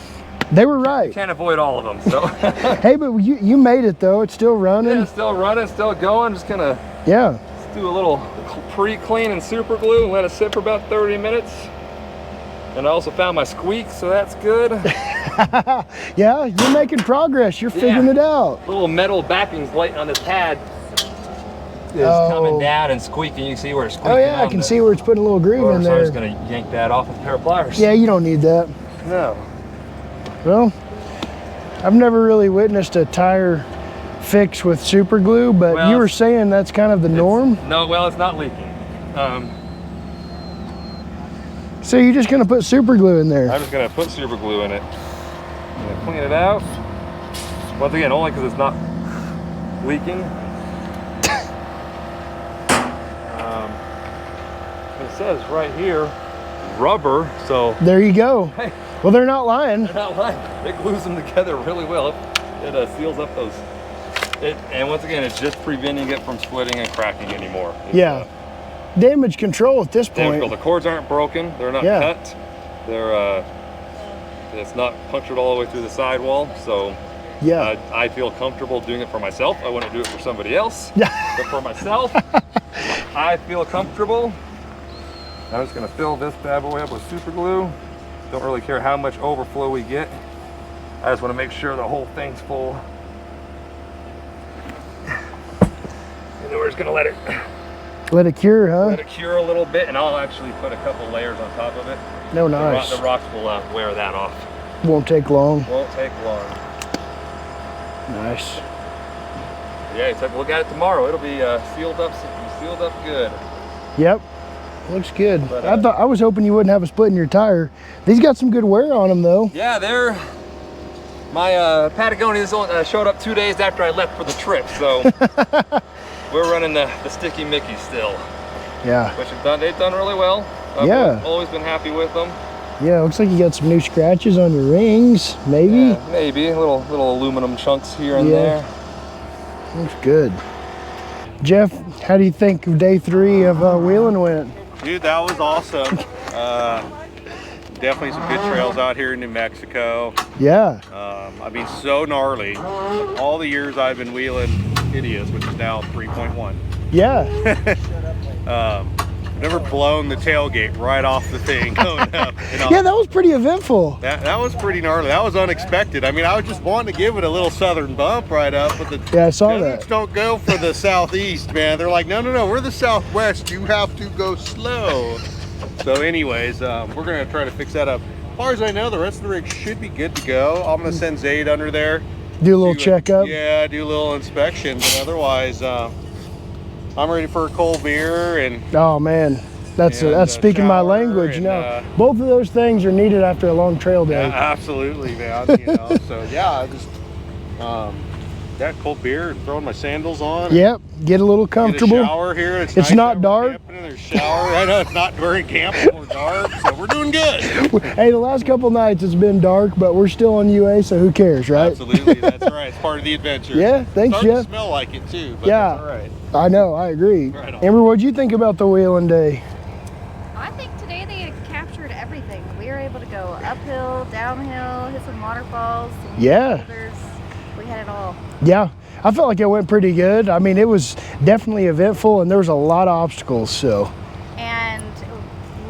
they were right. You can't avoid all of them. So hey, but you made it though. It's still running. Yeah, it's still running, still going. Just gonna let's do a little pre-clean and super glue and let it sit for about 30 minutes. And I also found my squeak, so that's good. Yeah, you're making progress. You're figuring it out. Little metal backings light on this pad is coming down and squeaking. You can see where it's squeaking. Oh yeah, I can see where it's putting a little groove in there. So I'm just gonna yank that off with a pair of pliers. Yeah, you don't need that. No. Well, I've never really witnessed a tire fix with super glue, but you were saying that's kind of the norm? No, well, it's not leaking. So you're just gonna put super glue in there? I'm just gonna put super glue in it. I'm gonna clean it out. Once again, only because it's not leaking. It says right here, rubber, so. There you go. Hey, well, they're not lying. They're not lying. It glues them together really well. It seals up those. And once again, it's just preventing it from splitting and cracking anymore. It's, damage control at this point. The cords aren't broken. They're not cut. They're it's not punctured all the way through the sidewall. So I feel comfortable doing it for myself. I wouldn't do it for somebody else. But for myself, I feel comfortable. I'm just gonna fill this bad boy up with super glue. Don't really care how much overflow we get. I just want to make sure the whole thing's full. And then we're just gonna let it cure, huh? Let it cure a little bit, and I'll actually put a couple layers on top of it. No, nice. The rocks will wear that off. Won't take long. Won't take long. Nice. Yeah, take a look at it tomorrow. It'll be sealed up good. Yep, looks good. But, I was hoping you wouldn't have a split in your tire. These got some good wear on them though. Yeah, my Patagonians showed up 2 days after I left for the trip, so we're running the Sticky Mickey still. Yeah. Which they've done really well. I've always been happy with them. Yeah, looks like you got some new scratches on your rings, maybe? Yeah, maybe, little aluminum chunks here and there. Looks good. Jeff, how do you think day 3 of wheeling went? Dude, that was awesome. Definitely some good trails out here in New Mexico. Yeah. I mean, so gnarly. All the years I've been wheeling Hideous, which is now 3.1. Yeah. never blown the tailgate right off the thing going up. Yeah, that was pretty eventful. That was pretty gnarly. That was unexpected. I mean, I was just wanting to give it a little southern bump right up, but the I saw deserts that. don't go for the southeast, man. They're like, no, we're the southwest. You have to go slow. So anyways, we're gonna try to fix that up. As far as I know, the rest of the rig should be good to go. I'm gonna send Zayd under there. Do a little checkup. Yeah, do a little inspection, but otherwise, I'm ready for a cold beer and. Oh man, that's speaking my language. Both of those things are needed after a long trail day. Yeah, absolutely, man. So yeah, I just got cold beer and throwing my sandals on. Yep, get a little comfortable. Get a shower here. It's nice not dark. There's shower. I know it's not very camping or dark, so we're doing good. Hey, the last couple nights it's been dark, but we're still on UA, so who cares, right? Absolutely, that's right. It's part of the adventure. Yeah, thanks, Jeff. Jeff. To smell like it too, but yeah, that's all right. I know, I agree. Right on. Amber, what'd you think about the wheeling day? I think today they captured everything. We were able to go uphill, downhill, hit some waterfalls, some boulders. We had it all. Yeah, I felt like it went pretty good. I mean, it was definitely eventful, and there was a lot of obstacles. So. And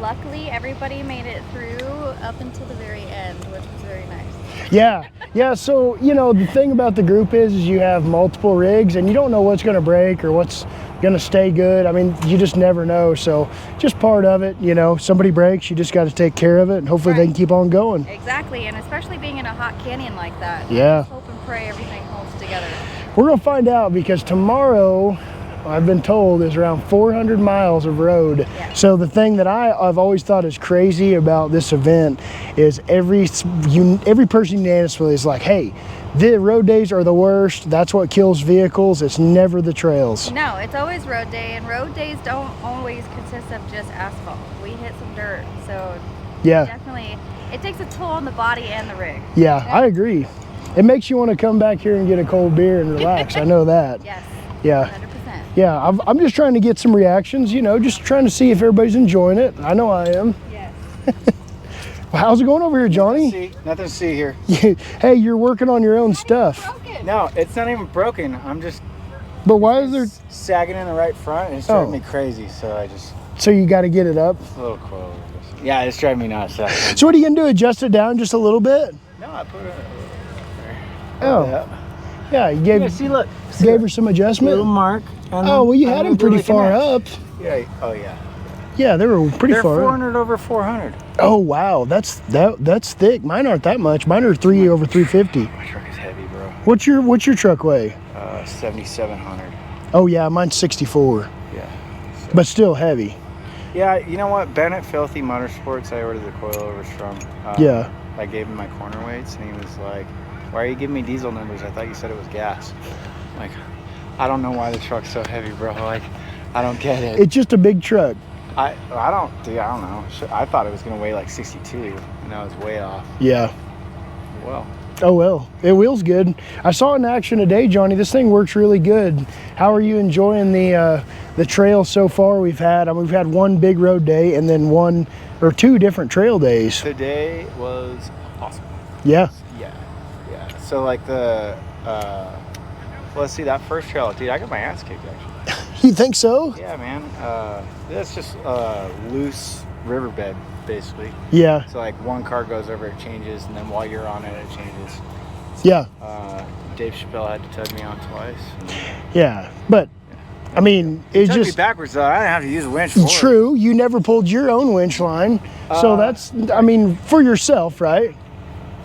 luckily, everybody made it through up until the very end, which was very nice. Yeah. So the thing about the group is you have multiple rigs, and you don't know what's going to break or what's going to stay good. I mean, you just never know. So just part of it. Somebody breaks, you just got to take care of it, and hopefully they can keep on going. Exactly, and especially being in a hot canyon like that. Yeah. Just hope and pray everything holds together. We're going to find out, because tomorrow, I've been told, is around 400 miles of road. Yeah. So the thing that I've always thought is crazy about this event is every person unanimously is like, hey, the road days are the worst. That's what kills vehicles. It's never the trails. No, it's always road day, and road days don't always consist of just asphalt. We hit some dirt, so definitely it takes a toll on the body and the rig. Yeah, I agree. It makes you want to come back here and get a cold beer and relax. I know that. Yes. Yeah. 100%. Yeah, I'm just trying to get some reactions, just trying to see if everybody's enjoying it. I know I am. Yes. Well, how's it going over here, Johnny? Nothing to see here. Hey, you're working on your own stuff. No, it's not even broken. I'm just. But why is there sagging in the right front? And it's driving me crazy. So I just. So you got to get it up. A little close. Yeah, it's driving me nuts. So what are you gonna do? Adjust it down just a little bit? No, I put it. Oh. Yeah, you gave. Yeah, see, look. Gave her some adjustment. Little mark. Oh well, you had them pretty far up. Yeah. Oh yeah. Yeah, they were pretty far. They're 400 over 400. Oh wow, that's thick. Mine aren't that much. Mine are 3 over 350. My truck is heavy, bro. What's your truck weigh? 7,700. Oh yeah, mine's 64. Yeah. So. But still heavy. Yeah, you know what? Bennett Filthy Motorsports, I ordered the coilovers from. Yeah. I gave him my corner weights, and he was like, "Why are you giving me diesel numbers? I thought you said it was gas." I'm like, I don't know why the truck's so heavy, bro. Like, I don't get it. It's just a big truck. I don't know. I thought it was gonna weigh like 62, and I was way off. Yeah. Well. Oh well, it wheels good. I saw it in action today, Johnny. This thing works really good. How are you enjoying the trail so far? We've had one big road day and then 1 or 2 different trail days. Today was awesome. Yeah. Yeah. So like let's see, that first trail, dude, I got my ass kicked actually. You think so? Yeah, man. That's just loose riverbed, basically. Yeah. So like one car goes over, it changes, and then while you're on it, it changes. Yeah. Dave Chappelle had to tug me on twice. Yeah, but I mean, it took just me backwards though. I didn't have to use a winch for it. True. You never pulled your own winch line, so that's, I mean, for yourself, right?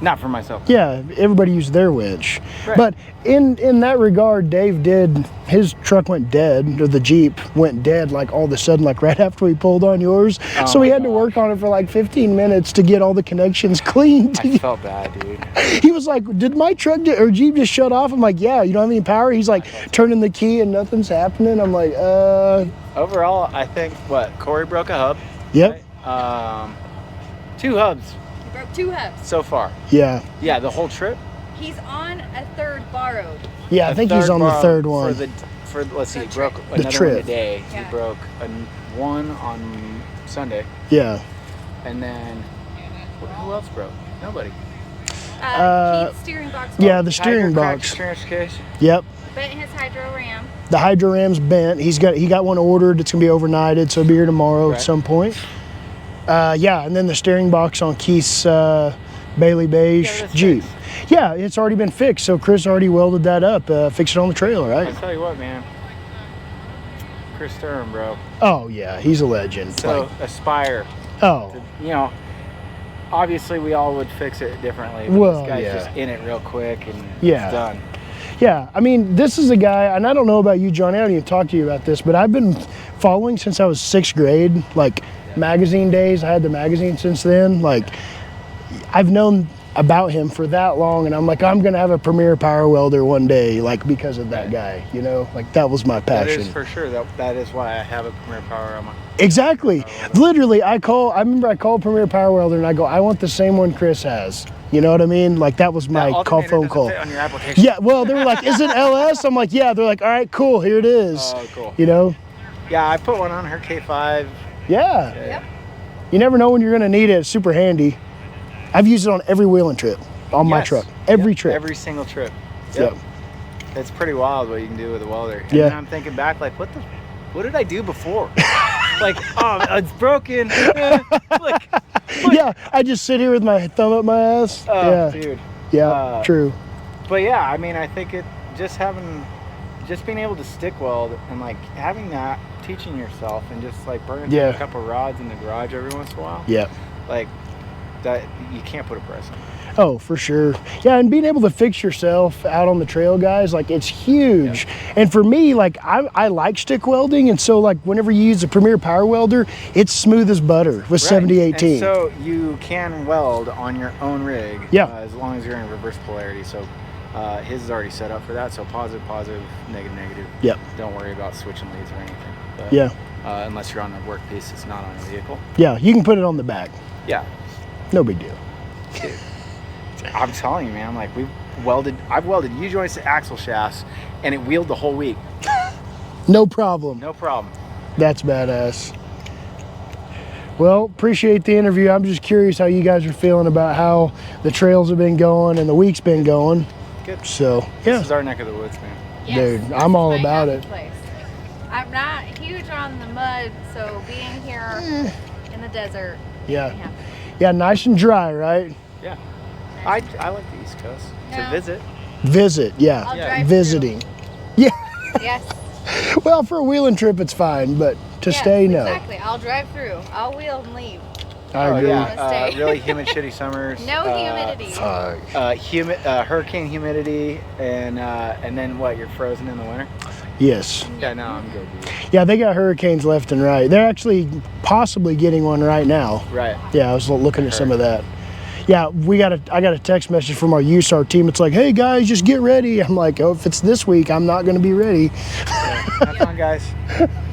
Not for myself. Yeah, everybody used their winch. Right. But in that regard, Dave his truck went dead, or the Jeep went dead like all of a sudden, like right after we pulled on yours. So he had to work on it for like 15 minutes to get all the connections cleaned. I felt bad, dude. He was like, did my truck or Jeep just shut off? I'm like, yeah, you don't have any power? He's like, turning the key and nothing's happening. I'm like, Overall, I think, Corey broke a hub. Yep. Right? 2 hubs. He broke 2 hubs. So far. Yeah. Yeah, the whole trip. He's on a 3rd borrowed. Yeah, I think he's on the 3rd one. Let's see, he broke another one today. Yeah. He broke one on Sunday. Yeah. And then, who else broke? Nobody. Keith's steering box. Yeah, the steering box. Steering case. Yep. Bent his hydro ram. The hydro ram's bent. He got one ordered. It's gonna be overnighted, so it'll be here tomorrow at some point. Yeah, and then the steering box on Keith's Bailey Beige Jeep. Yeah, it's already been fixed. So Chris already welded that up, fixed it on the trailer, right? I tell you what, man. Chris Sturm, bro. Oh yeah, he's a legend. So aspire. Oh. You know, obviously we all would fix it differently. But this guy's just in it real quick and it's done. Yeah, I mean, this is a guy, and I don't know about you, Johnny. I haven't even talked to you about this, but I've been following since I was 6th grade, like magazine days. I had the magazine since then. Like, I've known about him for that long, and I'm like, I'm gonna have a Premier Power Welder one day, like because of that guy, you know, like that was my passion. That is for sure. That is why I have a Premier Power on my. Exactly. Literally, I remember I called Premier Power Welder and I go, I want the same one Chris has. You know what I mean? Like that was my phone call. Fit on your application. Yeah. Well, they were like, "Is it LS?" I'm like, "Yeah." They're like, "All right, cool. Here it is." Oh, cool. You know? Yeah, I put one on her K5. Yeah. Yep. You never know when you're gonna need it. It's super handy. I've used it on every wheeling trip on my truck. Every trip. Every single trip. Yep. It's pretty wild what you can do with a welder. And Yeah. then I'm thinking back, like, what did I do before? Like, oh, it's broken. Like, yeah, I just sit here with my thumb up my ass. Oh, yeah, dude. Yeah, true. But yeah, I mean, I think just being able to stick weld and like having that, teaching yourself and just like burning a couple rods in the garage every once in a while. Yeah. Like that, you can't put a price on it. Oh, for sure. Yeah, and being able to fix yourself out on the trail, guys, like it's huge. Yeah. And for me, like I like stick welding, and so like whenever you use a Premier Power Welder, it's smooth as butter with 7018. And so you can weld on your own rig, as long as you're in reverse polarity. So his is already set up for that. So positive, positive, negative, negative. Yep. Don't worry about switching leads or anything. But, yeah. Unless you're on a work piece, it's not on a vehicle. Yeah, you can put it on the back. Yeah. No big deal. Dude. I'm telling you, man, I'm like, I've welded U-joints to axle shafts, and it wheeled the whole week. No problem. No problem. That's badass. Well, appreciate the interview. I'm just curious how you guys are feeling about how the trails have been going and the week's been going. Good. So, yeah. This is our neck of the woods, man. Yes, dude, I'm all about it. Place. I'm not huge on the mud, so being here in the desert. Yeah. Yeah, nice and dry, right? Yeah. I like the East Coast to visit. Visit, yeah. I'll drive visiting. Through. Yeah. Yes. Well, for a wheeling trip, it's fine, but to stay, no. Exactly. I'll drive through. I'll wheel and leave. I agree. Yeah. Really humid, shitty summers. No humidity. Hurricane humidity, and then what? You're frozen in the winter. Yes. Yeah, no, I'm good. Yeah, they got hurricanes left and right. They're actually possibly getting one right now. Right. Yeah, I was looking at some of that. Yeah, I got a text message from our USAR team. It's like, hey guys, just get ready. I'm like, oh, if it's this week, I'm not going to be ready. Have fun, guys.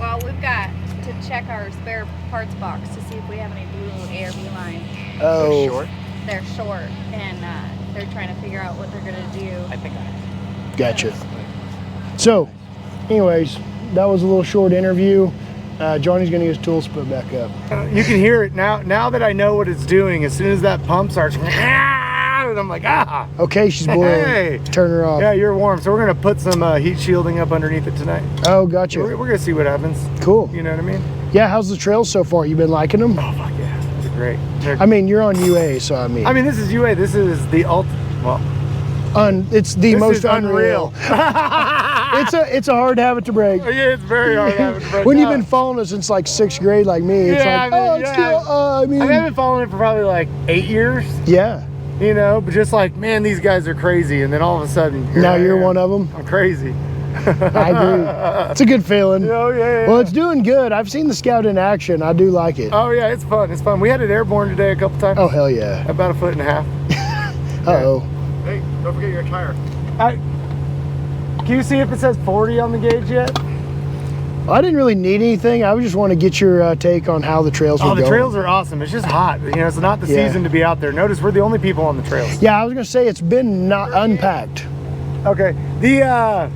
Well, we've got to check our spare parts box to see if we have any blue ARB lines. Oh. They're short? They're short, and they're trying to figure out what they're going to do. I think I Gotcha. So, anyways, that was a little short interview. Johnny's going to use tools to put it back up. You can hear it now. Now that I know what it's doing, as soon as that pump starts, and I'm like, ah. Okay, she's boiling. Hey. Turn her off. Yeah, you're warm. So we're going to put some heat shielding up underneath it tonight. Oh, gotcha. We're going to see what happens. Cool. You know what I mean? Yeah, how's the trails so far? You been liking them? Oh, fuck yeah. They're great. I mean, you're on UA, so I mean. This is UA. This is the it's the most unreal. It's a hard habit to break. Yeah, it's very hard habit to break. When you've been following it since like 6th grade, like me, it's like, I haven't followed it for probably like 8 years. Yeah. You know, but just like, man, these guys are crazy, and then all of a sudden, now you're one of them. I'm crazy. I agree. It's a good feeling. Oh yeah. Well, it's doing good. I've seen the Scout in action. I do like it. Oh yeah, it's fun. It's fun. We had it airborne today a couple times. Oh hell yeah. About 1.5 feet. Uh-oh. Hey, don't forget your tire. Can you see if it says 40 on the gauge yet? Well, I didn't really need anything. I just want to get your take on how the trails are going. Oh, the trails are awesome. It's just hot. You know, it's not the season to be out there. Notice we're the only people on the trails. Yeah, I was going to say it's been not unpacked. Okay. Yeah,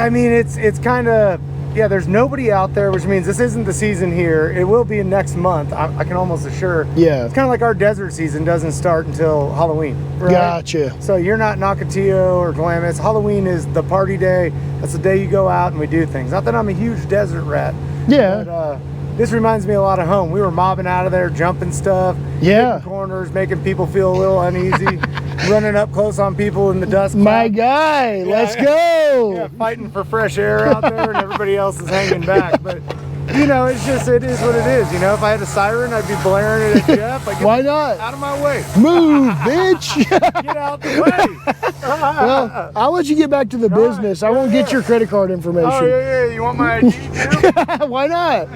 I mean, it's kind of, Yeah, there's nobody out there, which means this isn't the season here. It will be next month, I can almost assure. Yeah. It's kind of like our desert season doesn't start until Halloween. Right? Gotcha. So you're not Nocateo or Glamis. Halloween is the party day. That's the day you go out and we do things. Not that I'm a huge desert rat. Yeah. But this reminds me a lot of home. We were mobbing out of there, jumping stuff. Yeah. Corners, making people feel a little uneasy. Running up close on people in the dust cloud. My guy, let's go. Yeah, fighting for fresh air out there and everybody else is hanging back. But, you know, it is what it is. You know, if I had a siren, I'd be blaring it at Jeff. Like, why not? Out of my way. Move, bitch. Get out the way. Well, I'll let you get back to the business. I won't get your credit card information. Oh, yeah. You want my ID too? Why not?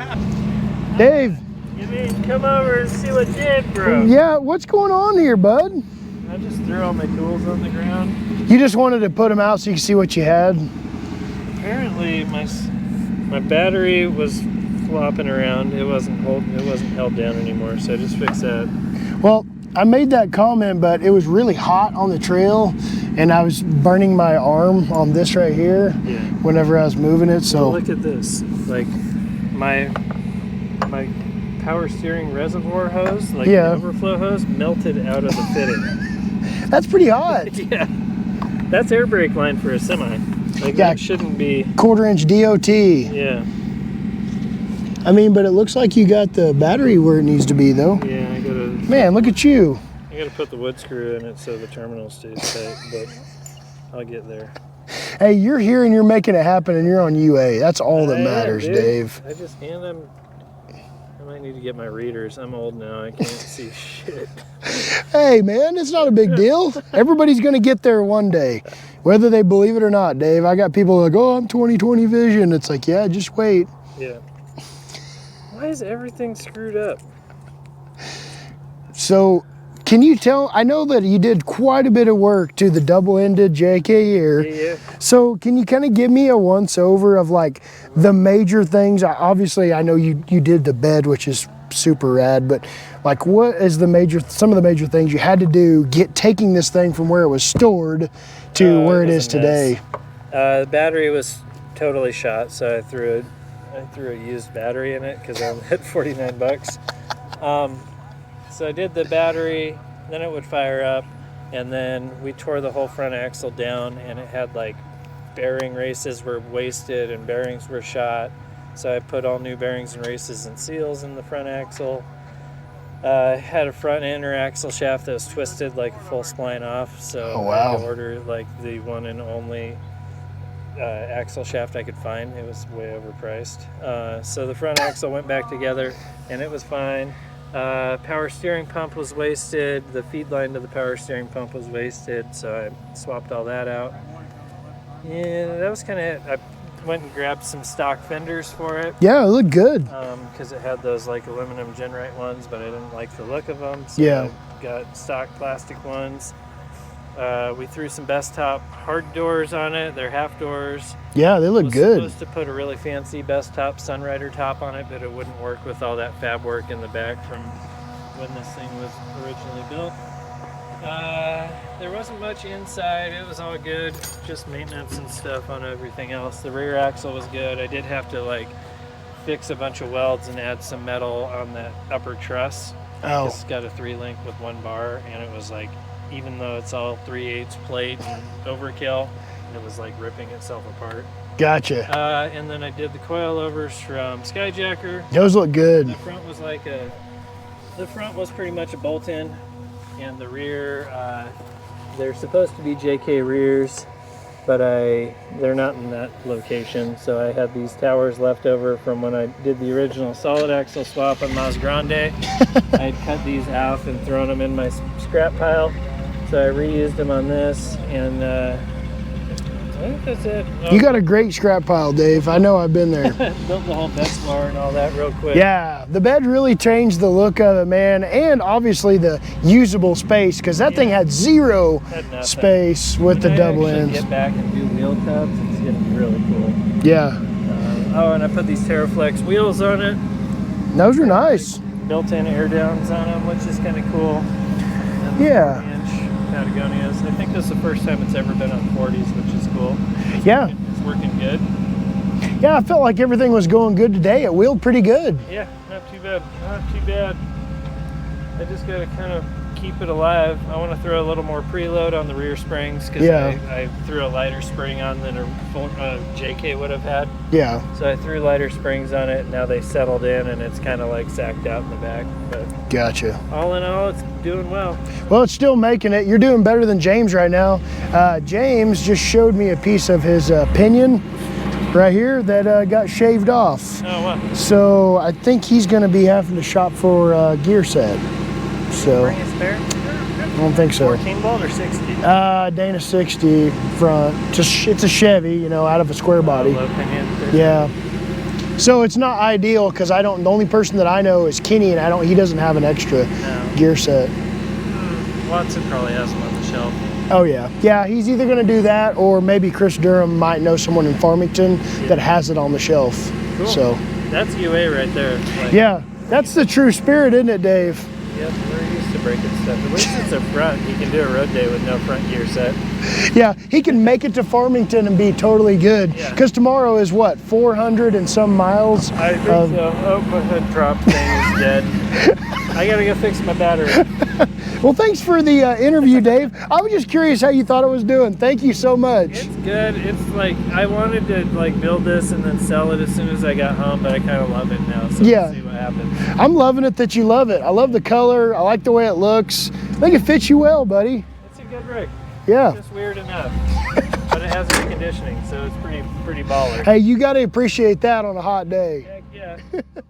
Dave. You mean come over and see what Dave broke? Yeah, what's going on here, bud? I just threw all my tools on the ground. You just wanted to put them out so you could see what you had? Apparently my battery was flopping around. It wasn't held down anymore, so I just fixed that. Well, I made that comment, but it was really hot on the trail and I was burning my arm on this right here whenever I was moving it. So well, look at this. Like my power steering reservoir hose, like the overflow hose, melted out of the fitting. That's pretty hot. Yeah. That's air brake line for a semi. Like that shouldn't be 1/4 inch DOT. Yeah. I mean, but it looks like you got the battery where it needs to be though. Yeah, I gotta. Man, look at you. I gotta put the wood screw in it so the terminal stays tight, but I'll get there. Hey, you're here and you're making it happen and you're on UA. That's all that matters, Dave. I might need to get my readers. I'm old now. I can't see shit. Hey, man, it's not a big deal. Everybody's going to get there one day, whether they believe it or not, Dave. I got people like, oh, I'm 20/20 vision. It's like, yeah, just wait. Yeah. Why is everything screwed up? So, can you tell, I know that you did quite a bit of work to the double-ended JK ear. Yeah. So can you kind of give me a once-over of like the major things? Obviously, I know you did the bed, which is super rad, but like what is some of the major things you had to do taking this thing from where it was stored to where it is today? The battery was totally shot, so I threw a used battery in it because I'm at 49 bucks. So I did the battery, then it would fire up, and then we tore the whole front axle down, and it had like bearing races were wasted and bearings were shot. So I put all new bearings and races and seals in the front axle. Had a front inner axle shaft that was twisted like a full spline off, so I had to order like the one and only axle shaft I could find. It was way overpriced. So the front axle went back together and it was fine. Power steering pump was wasted. The feed line to the power steering pump was wasted, so I swapped all that out. Yeah, that was kind of it. I went and grabbed some stock fenders for it. Yeah, it looked good. Because it had those like aluminum Genrite ones, but I didn't like the look of them, so I got stock plastic ones. We threw some best top hard doors on it. They're half doors. Yeah, they look good. I was supposed to put a really fancy best top Sunrider top on it, but it wouldn't work with all that fab work in the back from when this thing was originally built. There wasn't much inside. It was all good. Just maintenance and stuff on everything else. The rear axle was good. I did have to like fix a bunch of welds and add some metal on that upper truss. Oh. It's got a 3-link with 1 bar, and it was like, even though it's all 3/8 plate and overkill, it was like ripping itself apart. Gotcha. And then I did the coilovers from Skyjacker. Those look good. The front was the front was pretty much a bolt-in, and the rear, they're supposed to be JK rears, but they're not in that location. So I had these towers left over from when I did the original solid axle swap on Mas Grande. I'd cut these out and thrown them in my scrap pile. So I reused them on this, and I think that's it. You got a great scrap pile, Dave. I know, I've been there. Built the whole bed bar and all that real quick. Yeah, the bed really changed the look of it, man, and obviously the usable space, because that thing had zero space with the double ends. Get back and do wheel cups, it's gonna be really cool. Yeah. And I put these TerraFlex wheels on it. Those are nice. Built-in air downs on them, which is kind of cool. And yeah. Patagonias. I think this is the first time it's ever been on 40s, which is cool. Yeah. It's working good. Yeah, I felt like everything was going good today. It wheeled pretty good. Yeah, not too bad. Not too bad. I just got to kind of keep it alive. I want to throw a little more preload on the rear springs because I threw a lighter spring on than a JK would have had. Yeah. So I threw lighter springs on it. Now they settled in and it's kind of like sacked out in the back. But gotcha. All in all, it's doing well. Well, it's still making it. You're doing better than James right now. James just showed me a piece of his pinion right here that got shaved off. Oh, wow. So I think he's going to be having to shop for a gear set. So Bring a spare? I don't think so. 14 bolt or 60? Dana 60 front. Just it's a Chevy, you know, out of a square body. Low pinion. Yeah. So it's not ideal because the only person that I know is Kenny, and he doesn't have an extra gear set. Watson probably has them on the shelf. Oh yeah. Yeah, he's either going to do that or maybe Chris Durham might know someone in Farmington that has it on the shelf. Cool. So that's UA right there. Like, yeah, that's the true spirit, isn't it, Dave? Yep, we're used to breaking stuff. At least it's a front. He can do a road day with no front gear set. Yeah, he can make it to Farmington and be totally good. Because tomorrow is what, 400 and some miles? I think so. Oh, my hood prop thing is dead. I gotta go fix my battery. Well, thanks for the interview, Dave. I was just curious how you thought it was doing. Thank you so much. It's good. It's like I wanted to like build this and then sell it as soon as I got home, but I kind of love it now. So we'll see what happens. I'm loving it that you love it. I love the color. I like the way it looks. I think it fits you well, buddy. It's a good rig. Yeah. It's just weird enough, but it has air conditioning, so it's pretty baller. Hey, you got to appreciate that on a hot day. Heck yeah.